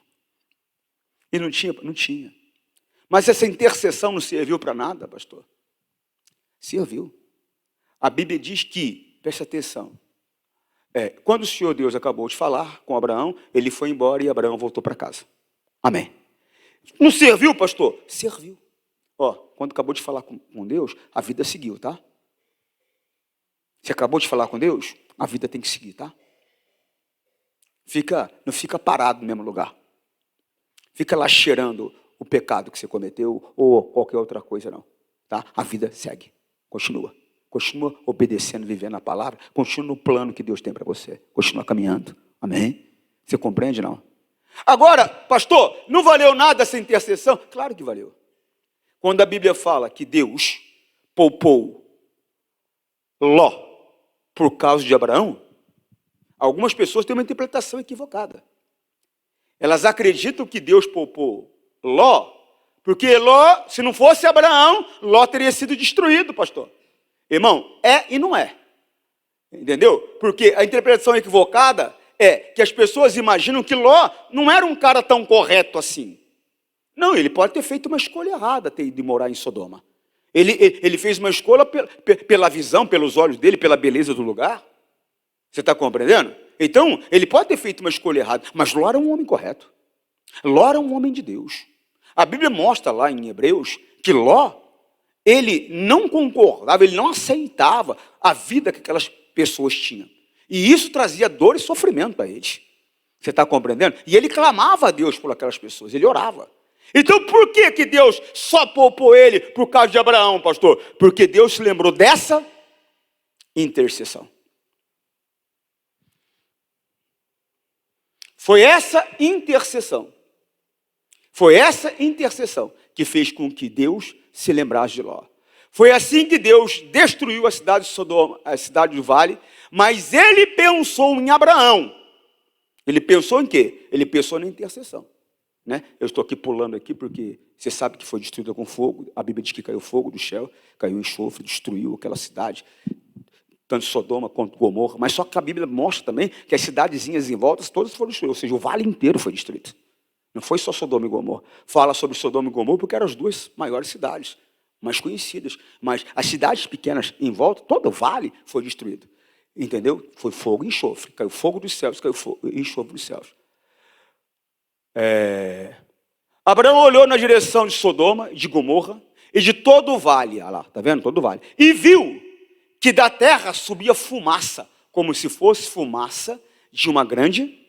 E não tinha. Mas essa intercessão não serviu para nada, pastor. Serviu. A Bíblia diz que, preste atenção, quando o Senhor Deus acabou de falar com Abraão, ele foi embora e Abraão voltou para casa. Amém. Não serviu, pastor? Serviu. Quando acabou de falar com Deus, a vida seguiu, tá? Você acabou de falar com Deus, a vida tem que seguir, tá? Não fica parado no mesmo lugar. Fica lá cheirando o pecado que você cometeu ou qualquer outra coisa, não. Tá? A vida segue, continua. Continua obedecendo, vivendo a palavra. Continua no plano que Deus tem para você. Continua caminhando. Amém? Você compreende, não? Agora, pastor, não valeu nada essa intercessão? Claro que valeu. Quando a Bíblia fala que Deus poupou Ló por causa de Abraão, algumas pessoas têm uma interpretação equivocada. Elas acreditam que Deus poupou Ló, porque Ló, se não fosse Abraão, Ló teria sido destruído, pastor. Irmão, é e não é. Entendeu? Porque a interpretação equivocada é que as pessoas imaginam que Ló não era um cara tão correto assim. Não, ele pode ter feito uma escolha errada, ter ido morar em Sodoma. Ele fez uma escolha pela visão, pelos olhos dele, pela beleza do lugar. Você está compreendendo? Então, ele pode ter feito uma escolha errada, mas Ló era um homem correto. Ló era um homem de Deus. A Bíblia mostra lá em Hebreus que Ló, ele não concordava, ele não aceitava a vida que aquelas pessoas tinham. E isso trazia dor e sofrimento para eles. Você está compreendendo? E ele clamava a Deus por aquelas pessoas, ele orava. Então, por que Deus só poupou ele por causa de Abraão, pastor? Porque Deus se lembrou dessa intercessão. Foi essa intercessão que fez com que Deus se lembrasse de Ló. Foi assim que Deus destruiu a cidade de Sodoma, a cidade do vale, mas ele pensou em Abraão. Ele pensou em quê? Ele pensou na intercessão. Né? Eu estou aqui pulando aqui porque você sabe que foi destruída com fogo. A Bíblia diz que caiu fogo do céu, caiu enxofre, destruiu aquela cidade, tanto Sodoma quanto Gomorra. Mas só que a Bíblia mostra também que as cidadezinhas em volta todas foram destruídas, ou seja, o vale inteiro foi destruído. Não foi só Sodoma e Gomorra. Fala sobre Sodoma e Gomorra porque eram as duas maiores cidades, mais conhecidas. Mas as cidades pequenas em volta, todo o vale foi destruído. Entendeu? Foi fogo e enxofre. Caiu fogo dos céus, caiu fogo e enxofre dos céus. Abraão olhou na direção de Sodoma, de Gomorra e de todo o vale. Olha lá, está vendo? Todo o vale. E viu que da terra subia fumaça, como se fosse fumaça de uma grande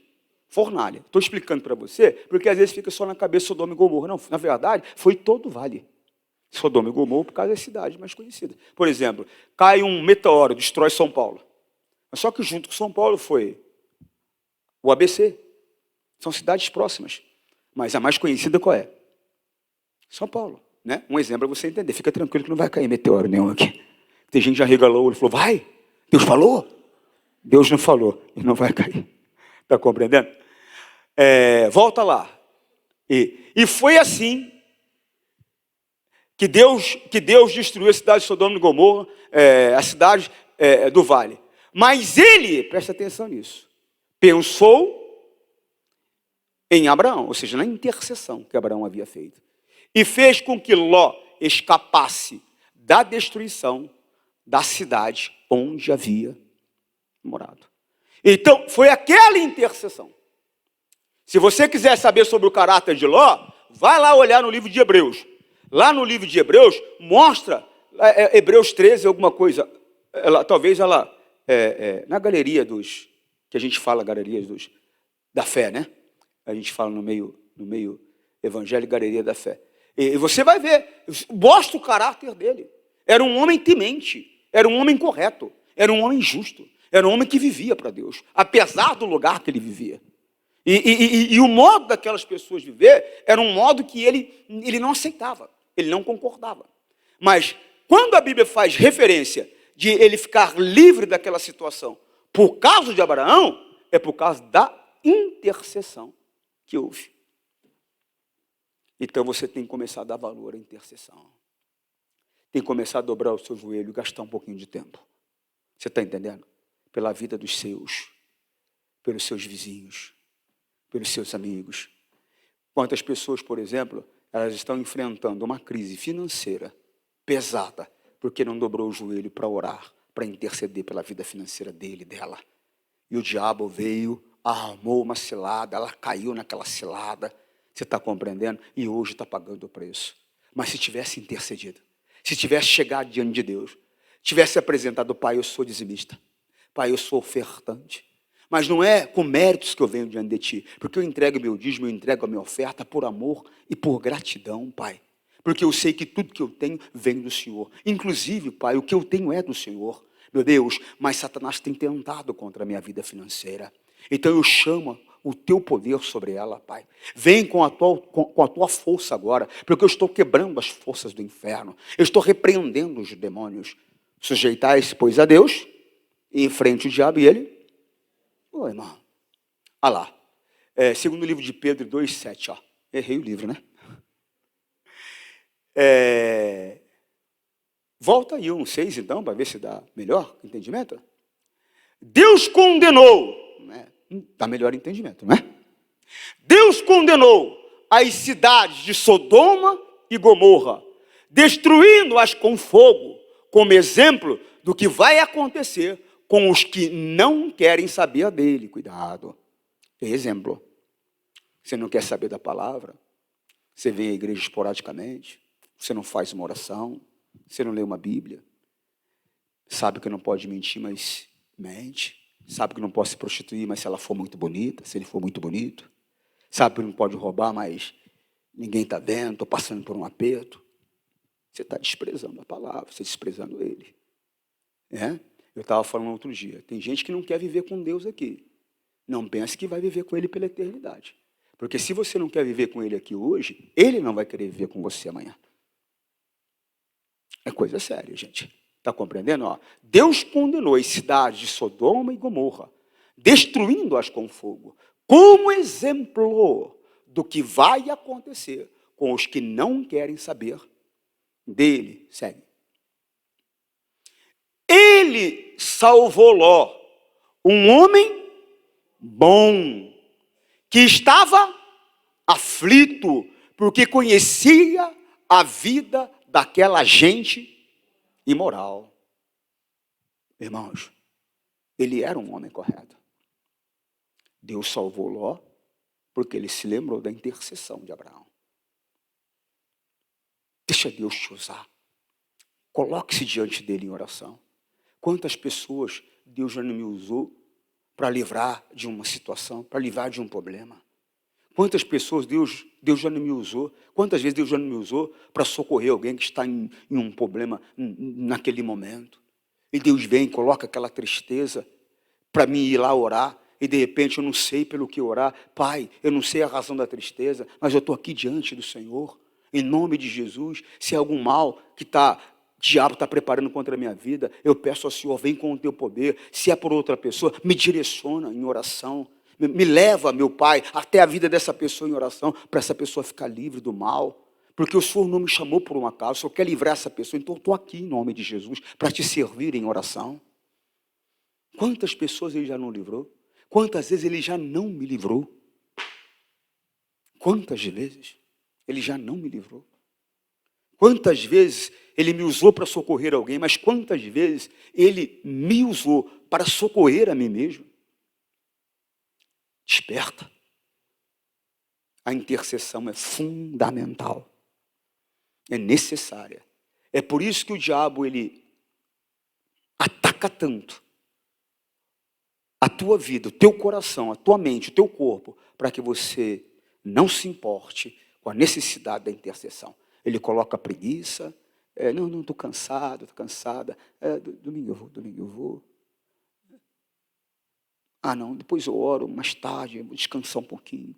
fornalha. Estou explicando para você, porque às vezes fica só na cabeça Sodoma e Gomorra. Não, na verdade, foi todo o vale. Sodoma e Gomorra por causa das cidades mais conhecidas. Por exemplo, cai um meteoro, destrói São Paulo. Mas só que junto com São Paulo foi o ABC. São cidades próximas. Mas a mais conhecida qual é? São Paulo. Né? Um exemplo para você entender. Fica tranquilo que não vai cair meteoro nenhum aqui. Tem gente que já regalou, ele falou, vai? Deus falou? Deus não falou, e não vai cair. Está compreendendo? Volta lá. E foi assim que Deus destruiu a cidade de Sodoma e Gomorra, a cidade do vale. Mas ele, presta atenção nisso, pensou em Abraão, ou seja, na intercessão que Abraão havia feito. E fez com que Ló escapasse da destruição da cidade onde havia morado. Então, foi aquela intercessão. Se você quiser saber sobre o caráter de Ló, vai lá olhar no livro de Hebreus. Lá no livro de Hebreus, mostra, Hebreus 13, alguma coisa, talvez ela, na galeria dos, que a gente fala, galeria da fé, né? A gente fala no meio evangélico, galeria da fé. E você vai ver, mostra o caráter dele. Era um homem temente, era um homem correto, era um homem justo, era um homem que vivia para Deus, apesar do lugar que ele vivia. E o modo daquelas pessoas viver era um modo que ele não aceitava, ele não concordava. Mas quando a Bíblia faz referência de ele ficar livre daquela situação por causa de Abraão, é por causa da intercessão que houve. Então você tem que começar a dar valor à intercessão. Tem que começar a dobrar o seu joelho e gastar um pouquinho de tempo. Você está entendendo? Pela vida dos seus, pelos seus vizinhos, pelos seus amigos. Quantas pessoas, por exemplo, elas estão enfrentando uma crise financeira pesada, porque não dobrou o joelho para orar, para interceder pela vida financeira dele e dela. E o diabo veio, armou uma cilada, ela caiu naquela cilada, você está compreendendo? E hoje está pagando o preço. Mas se tivesse intercedido, se tivesse chegado diante de Deus, tivesse apresentado, Pai, eu sou dizimista, Pai, eu sou ofertante, mas não é com méritos que eu venho diante de Ti, porque eu entrego meu dízimo, eu entrego a minha oferta por amor e por gratidão, Pai, porque eu sei que tudo que eu tenho vem do Senhor, inclusive, Pai, o que eu tenho é do Senhor, meu Deus, mas Satanás tem tentado contra a minha vida financeira, então eu chamo o Teu poder sobre ela, Pai. Vem com a tua força agora, porque eu estou quebrando as forças do inferno. Eu estou repreendendo os demônios. Sujeitais, pois, a Deus, e enfrente o diabo e ele. Ô, irmão. Olha lá. Segundo livro de Pedro 2,7, ó. Errei o livro, né? Volta aí, 1,6, então, para ver se dá melhor entendimento. Deus condenou, né? Dá melhor entendimento, não é? Deus condenou as cidades de Sodoma e Gomorra, destruindo-as com fogo, como exemplo do que vai acontecer com os que não querem saber dele. Cuidado. Exemplo. Você não quer saber da palavra, você vem à igreja esporadicamente, você não faz uma oração, você não lê uma Bíblia, sabe que não pode mentir, mas mente. Sabe que não pode se prostituir, mas se ela for muito bonita, se ele for muito bonito. Sabe que não pode roubar, mas ninguém está vendo, estou passando por um aperto. Você está desprezando a palavra, você está desprezando ele. Eu estava falando outro dia, tem gente que não quer viver com Deus aqui. Não pense que vai viver com Ele pela eternidade. Porque se você não quer viver com Ele aqui hoje, Ele não vai querer viver com você amanhã. É coisa séria, gente. Está compreendendo? Ó, Deus condenou as cidades de Sodoma e Gomorra, destruindo-as com fogo, como exemplo do que vai acontecer com os que não querem saber dele. Segue. Ele salvou Ló, um homem bom, que estava aflito, porque conhecia a vida daquela gente imoral. Irmãos, ele era um homem correto. Deus salvou Ló, porque ele se lembrou da intercessão de Abraão. Deixa Deus te usar. Coloque-se diante dele em oração. Quantas pessoas Deus já não me usou para livrar de uma situação, para livrar de um problema? Quantas pessoas Deus já não me usou? Quantas vezes Deus já não me usou para socorrer alguém que está em um problema naquele momento? E Deus vem e coloca aquela tristeza para mim ir lá orar. E de repente eu não sei pelo que orar. Pai, eu não sei a razão da tristeza, mas eu estou aqui diante do Senhor. Em nome de Jesus, se é algum mal que o diabo está preparando contra a minha vida, eu peço ao Senhor, vem com o teu poder. Se é por outra pessoa, me direciona em oração. Me leva, meu Pai, até a vida dessa pessoa em oração, para essa pessoa ficar livre do mal. Porque o Senhor não me chamou por um acaso, o Senhor quer livrar essa pessoa. Então eu estou aqui em nome de Jesus, para te servir em oração. Quantas pessoas Ele já não livrou? Quantas vezes Ele já não me livrou? Quantas vezes Ele já não me livrou? Quantas vezes Ele me usou para socorrer alguém, mas quantas vezes Ele me usou para socorrer a mim mesmo? Desperta. A intercessão é fundamental. É necessária. É por isso que o diabo, ele ataca tanto a tua vida, o teu coração, a tua mente, o teu corpo, para que você não se importe com a necessidade da intercessão. Ele coloca a preguiça, não, estou cansado, estou cansada, domingo eu vou. Ah, não, depois eu oro, mais tarde, eu vou descansar um pouquinho.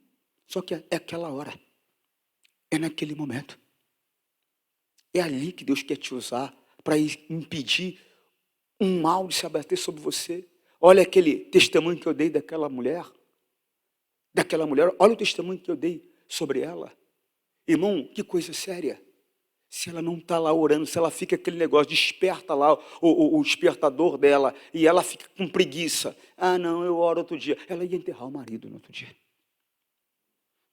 Só que é aquela hora, é naquele momento. É ali que Deus quer te usar para impedir um mal de se abater sobre você. Olha aquele testemunho que eu dei daquela mulher. Olha o testemunho que eu dei sobre ela. Irmão, que coisa séria. Se ela não está lá orando, se ela fica aquele negócio, desperta lá o despertador dela, e ela fica com preguiça. Ah, não, eu oro outro dia. Ela ia enterrar o marido no outro dia.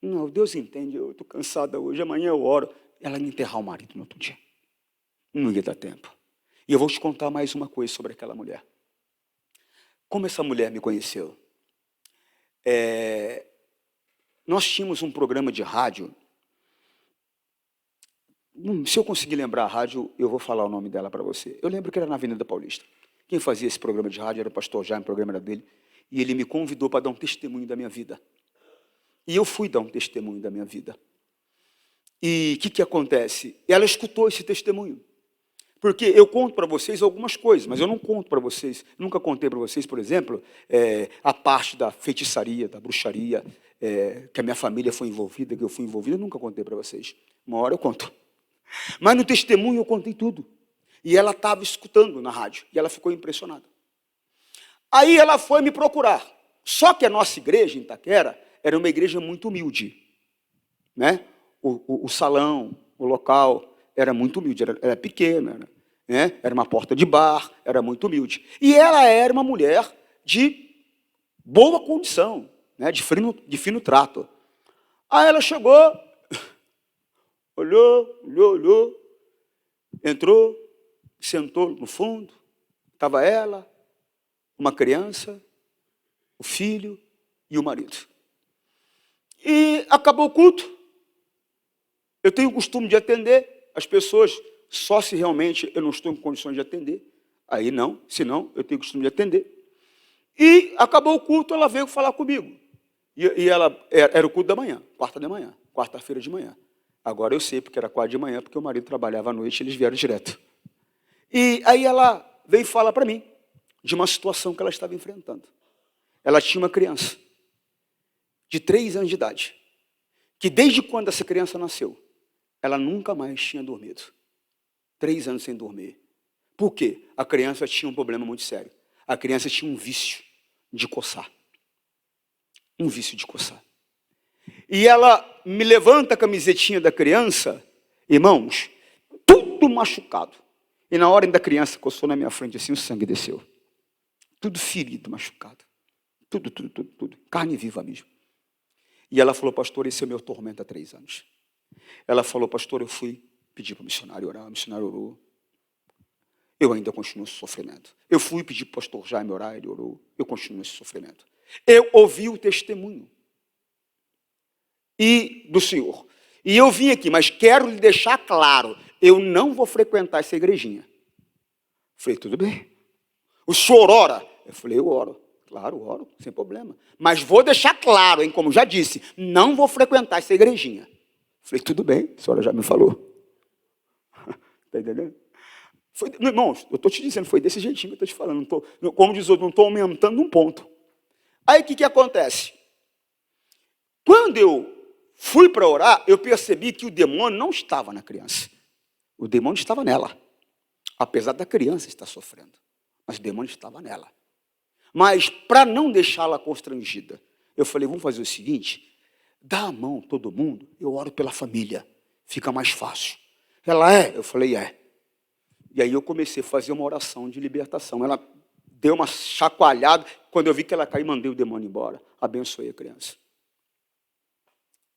Não, Deus entende, eu estou cansada hoje, amanhã eu oro. Ela ia enterrar o marido no outro dia. Não ia dar tempo. E eu vou te contar mais uma coisa sobre aquela mulher. Como essa mulher me conheceu? Nós tínhamos um programa de rádio. Se eu conseguir lembrar a rádio, eu vou falar o nome dela para você. Eu lembro que era na Avenida Paulista. Quem fazia esse programa de rádio era o pastor Jaime, o programa era dele. E ele me convidou para dar um testemunho da minha vida. E eu fui dar um testemunho da minha vida. E o que acontece? Ela escutou esse testemunho. Porque eu conto para vocês algumas coisas, mas eu não conto para vocês, nunca contei para vocês, por exemplo, a parte da feitiçaria, da bruxaria, que a minha família foi envolvida, que eu fui envolvido, eu nunca contei para vocês. Uma hora eu conto. Mas no testemunho eu contei tudo. E ela estava escutando na rádio, e ela ficou impressionada. Aí ela foi me procurar. Só que a nossa igreja em Itaquera era uma igreja muito humilde. Né? O salão, o local era muito humilde, era pequena, né? Era uma porta de bar, era muito humilde. E ela era uma mulher de boa condição, né? de fino trato. Aí ela chegou, olhou, entrou, sentou no fundo, estava ela, uma criança, o filho e o marido. E acabou o culto. Eu tenho o costume de atender as pessoas só se realmente eu não estou em condições de atender. Aí não, senão eu tenho o costume de atender. E acabou o culto, ela veio falar comigo. E ela era o culto da manhã, quarta-feira de manhã. Agora eu sei, porque era 4 de manhã, porque o marido trabalhava à noite, eles vieram direto. E aí ela veio falar para mim. de uma situação que ela estava enfrentando. Ela tinha uma criança de 3 anos de idade, que desde quando essa criança nasceu, ela nunca mais tinha dormido. 3 anos sem dormir. Por quê? A criança tinha um problema muito sério. A criança tinha um vício de coçar. Um vício de coçar. E ela me levanta a camisetinha da criança, irmãos, tudo machucado. E na hora da criança coçou na minha frente assim, o sangue desceu. Tudo ferido, machucado. Tudo. Carne viva mesmo. E ela falou, pastor, esse é o meu tormento há 3 anos. Ela falou, pastor, eu fui pedir para o missionário orar, o missionário orou. Eu ainda continuo esse sofrimento. Eu fui pedir para o pastor Jaime orar, ele orou. Eu continuo esse sofrimento. Eu ouvi o testemunho do Senhor. E eu vim aqui, mas quero lhe deixar claro, eu não vou frequentar essa igrejinha. Falei, tudo bem. O senhor ora? Eu falei, eu oro. Claro, oro, sem problema. Mas vou deixar claro, hein, como já disse, não vou frequentar essa igrejinha. Falei, tudo bem, a senhora já me falou. Está entendendo? Irmãos, eu estou te dizendo, foi desse jeitinho que eu estou te falando. Como diz o outro, não estou aumentando um ponto. Aí o que acontece? Quando eu fui para orar, eu percebi que o demônio não estava na criança. O demônio estava nela. Apesar da criança estar sofrendo. Mas o demônio estava nela. Mas para não deixá-la constrangida, eu falei, vamos fazer o seguinte, dá a mão todo mundo, eu oro pela família. Fica mais fácil. Ela eu falei, E aí eu comecei a fazer uma oração de libertação. Ela deu uma chacoalhada. Quando eu vi que ela caiu, mandei o demônio embora. Abençoei a criança.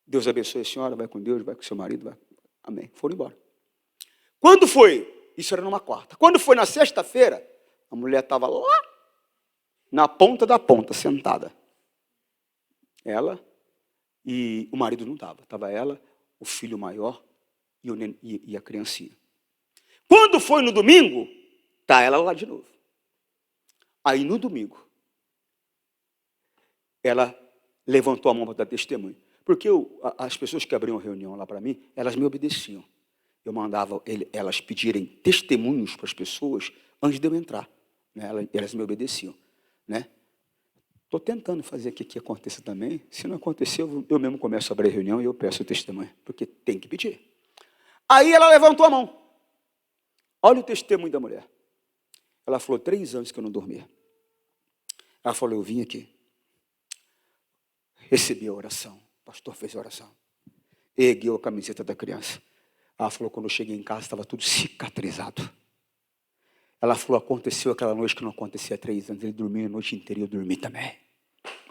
Deus abençoe a senhora, vai com Deus, vai com seu marido, vai. Amém. Foram embora. Quando foi? Isso era numa quarta. Quando foi na sexta-feira, a mulher estava lá, na ponta da ponta, sentada. Ela e o marido não estava. Estava ela, o filho maior e a criancinha. Quando foi no domingo, está ela lá de novo. Aí no domingo, ela levantou a mão para dar testemunho. Porque as pessoas que abriam reunião lá para mim, elas me obedeciam. Eu mandava elas pedirem testemunhos para as pessoas antes de eu entrar. Né? Elas me obedeciam. Né? Estou tentando fazer que aconteça também. Se não acontecer, eu mesmo começo a abrir reunião e eu peço o testemunho. Porque tem que pedir. Aí ela levantou a mão. Olha o testemunho da mulher. Ela falou, 3 anos que eu não dormia. Ela falou, eu vim aqui. Recebi a oração. O pastor fez a oração. Ergueu a camiseta da criança. Ela falou, quando eu cheguei em casa, estava tudo cicatrizado. Ela falou, aconteceu aquela noite que não acontecia há 3 anos. Ele dormiu a noite inteira e eu dormi também.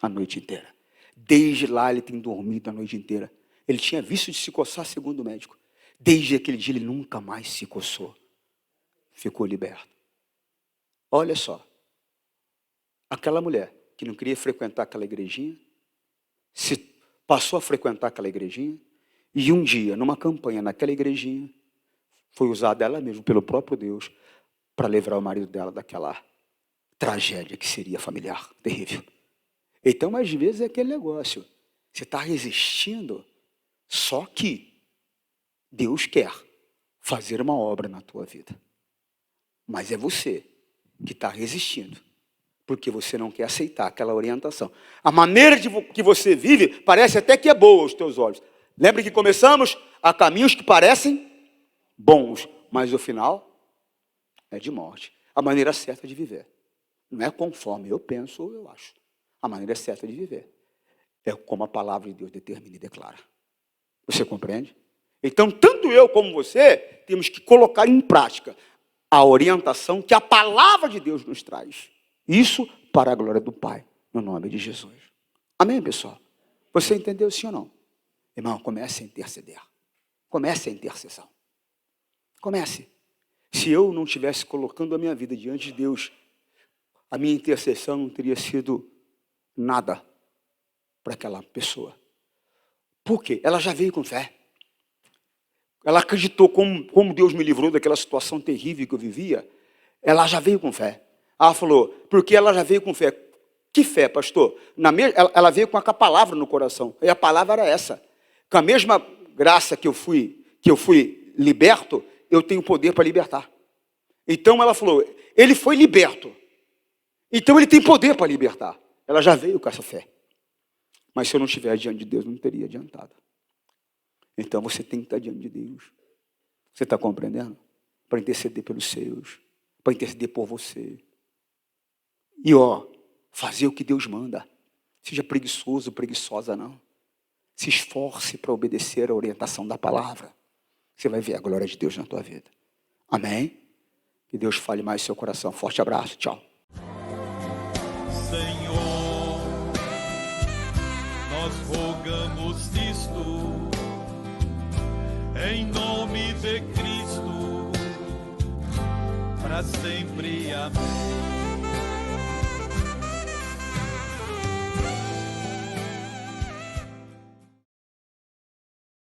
A noite inteira. Desde lá ele tem dormido a noite inteira. Ele tinha visto de se coçar, segundo o médico. Desde aquele dia ele nunca mais se coçou. Ficou liberto. Olha só. Aquela mulher que não queria frequentar aquela igrejinha, passou a frequentar aquela igrejinha, e um dia, numa campanha naquela igrejinha, foi usada ela mesma, pelo próprio Deus, para livrar o marido dela daquela tragédia que seria familiar, terrível. Então, às vezes, é aquele negócio. Você está resistindo, só que Deus quer fazer uma obra na tua vida. Mas é você que está resistindo, porque você não quer aceitar aquela orientação. A maneira que você vive parece até que é boa aos teus olhos. Lembra que começamos? Há caminhos que parecem bons, mas o final é de morte. A maneira certa de viver. Não é conforme eu penso ou eu acho. A maneira certa de viver é como a palavra de Deus determina e declara. Você compreende? Então, tanto eu como você, temos que colocar em prática a orientação que a palavra de Deus nos traz. Isso para a glória do Pai, no nome de Jesus. Amém, pessoal? Você entendeu sim ou não? Irmão, comece a interceder. Comece a intercessão. Comece. Se eu não estivesse colocando a minha vida diante de Deus, a minha intercessão não teria sido nada para aquela pessoa. Por quê? Ela já veio com fé. Ela acreditou como Deus me livrou daquela situação terrível que eu vivia. Ela já veio com fé. Ela falou, porque ela já veio com fé. Que fé, pastor? Ela veio com a palavra no coração. E a palavra era essa. Com a mesma graça que eu fui liberto, eu tenho poder para libertar. Então ela falou, ele foi liberto. Então ele tem poder para libertar. Ela já veio com essa fé. Mas se eu não estiver diante de Deus, não teria adiantado. Então você tem que estar diante de Deus. Você está compreendendo? Para interceder pelos seus. Para interceder por você. E fazer o que Deus manda. Seja preguiçoso, preguiçosa não. Se esforce para obedecer a orientação da palavra. Você vai ver a glória de Deus na tua vida. Amém? Que Deus fale mais no seu coração. Forte abraço. Tchau. Senhor, nós rogamos isto em nome de Cristo, para sempre. Amém.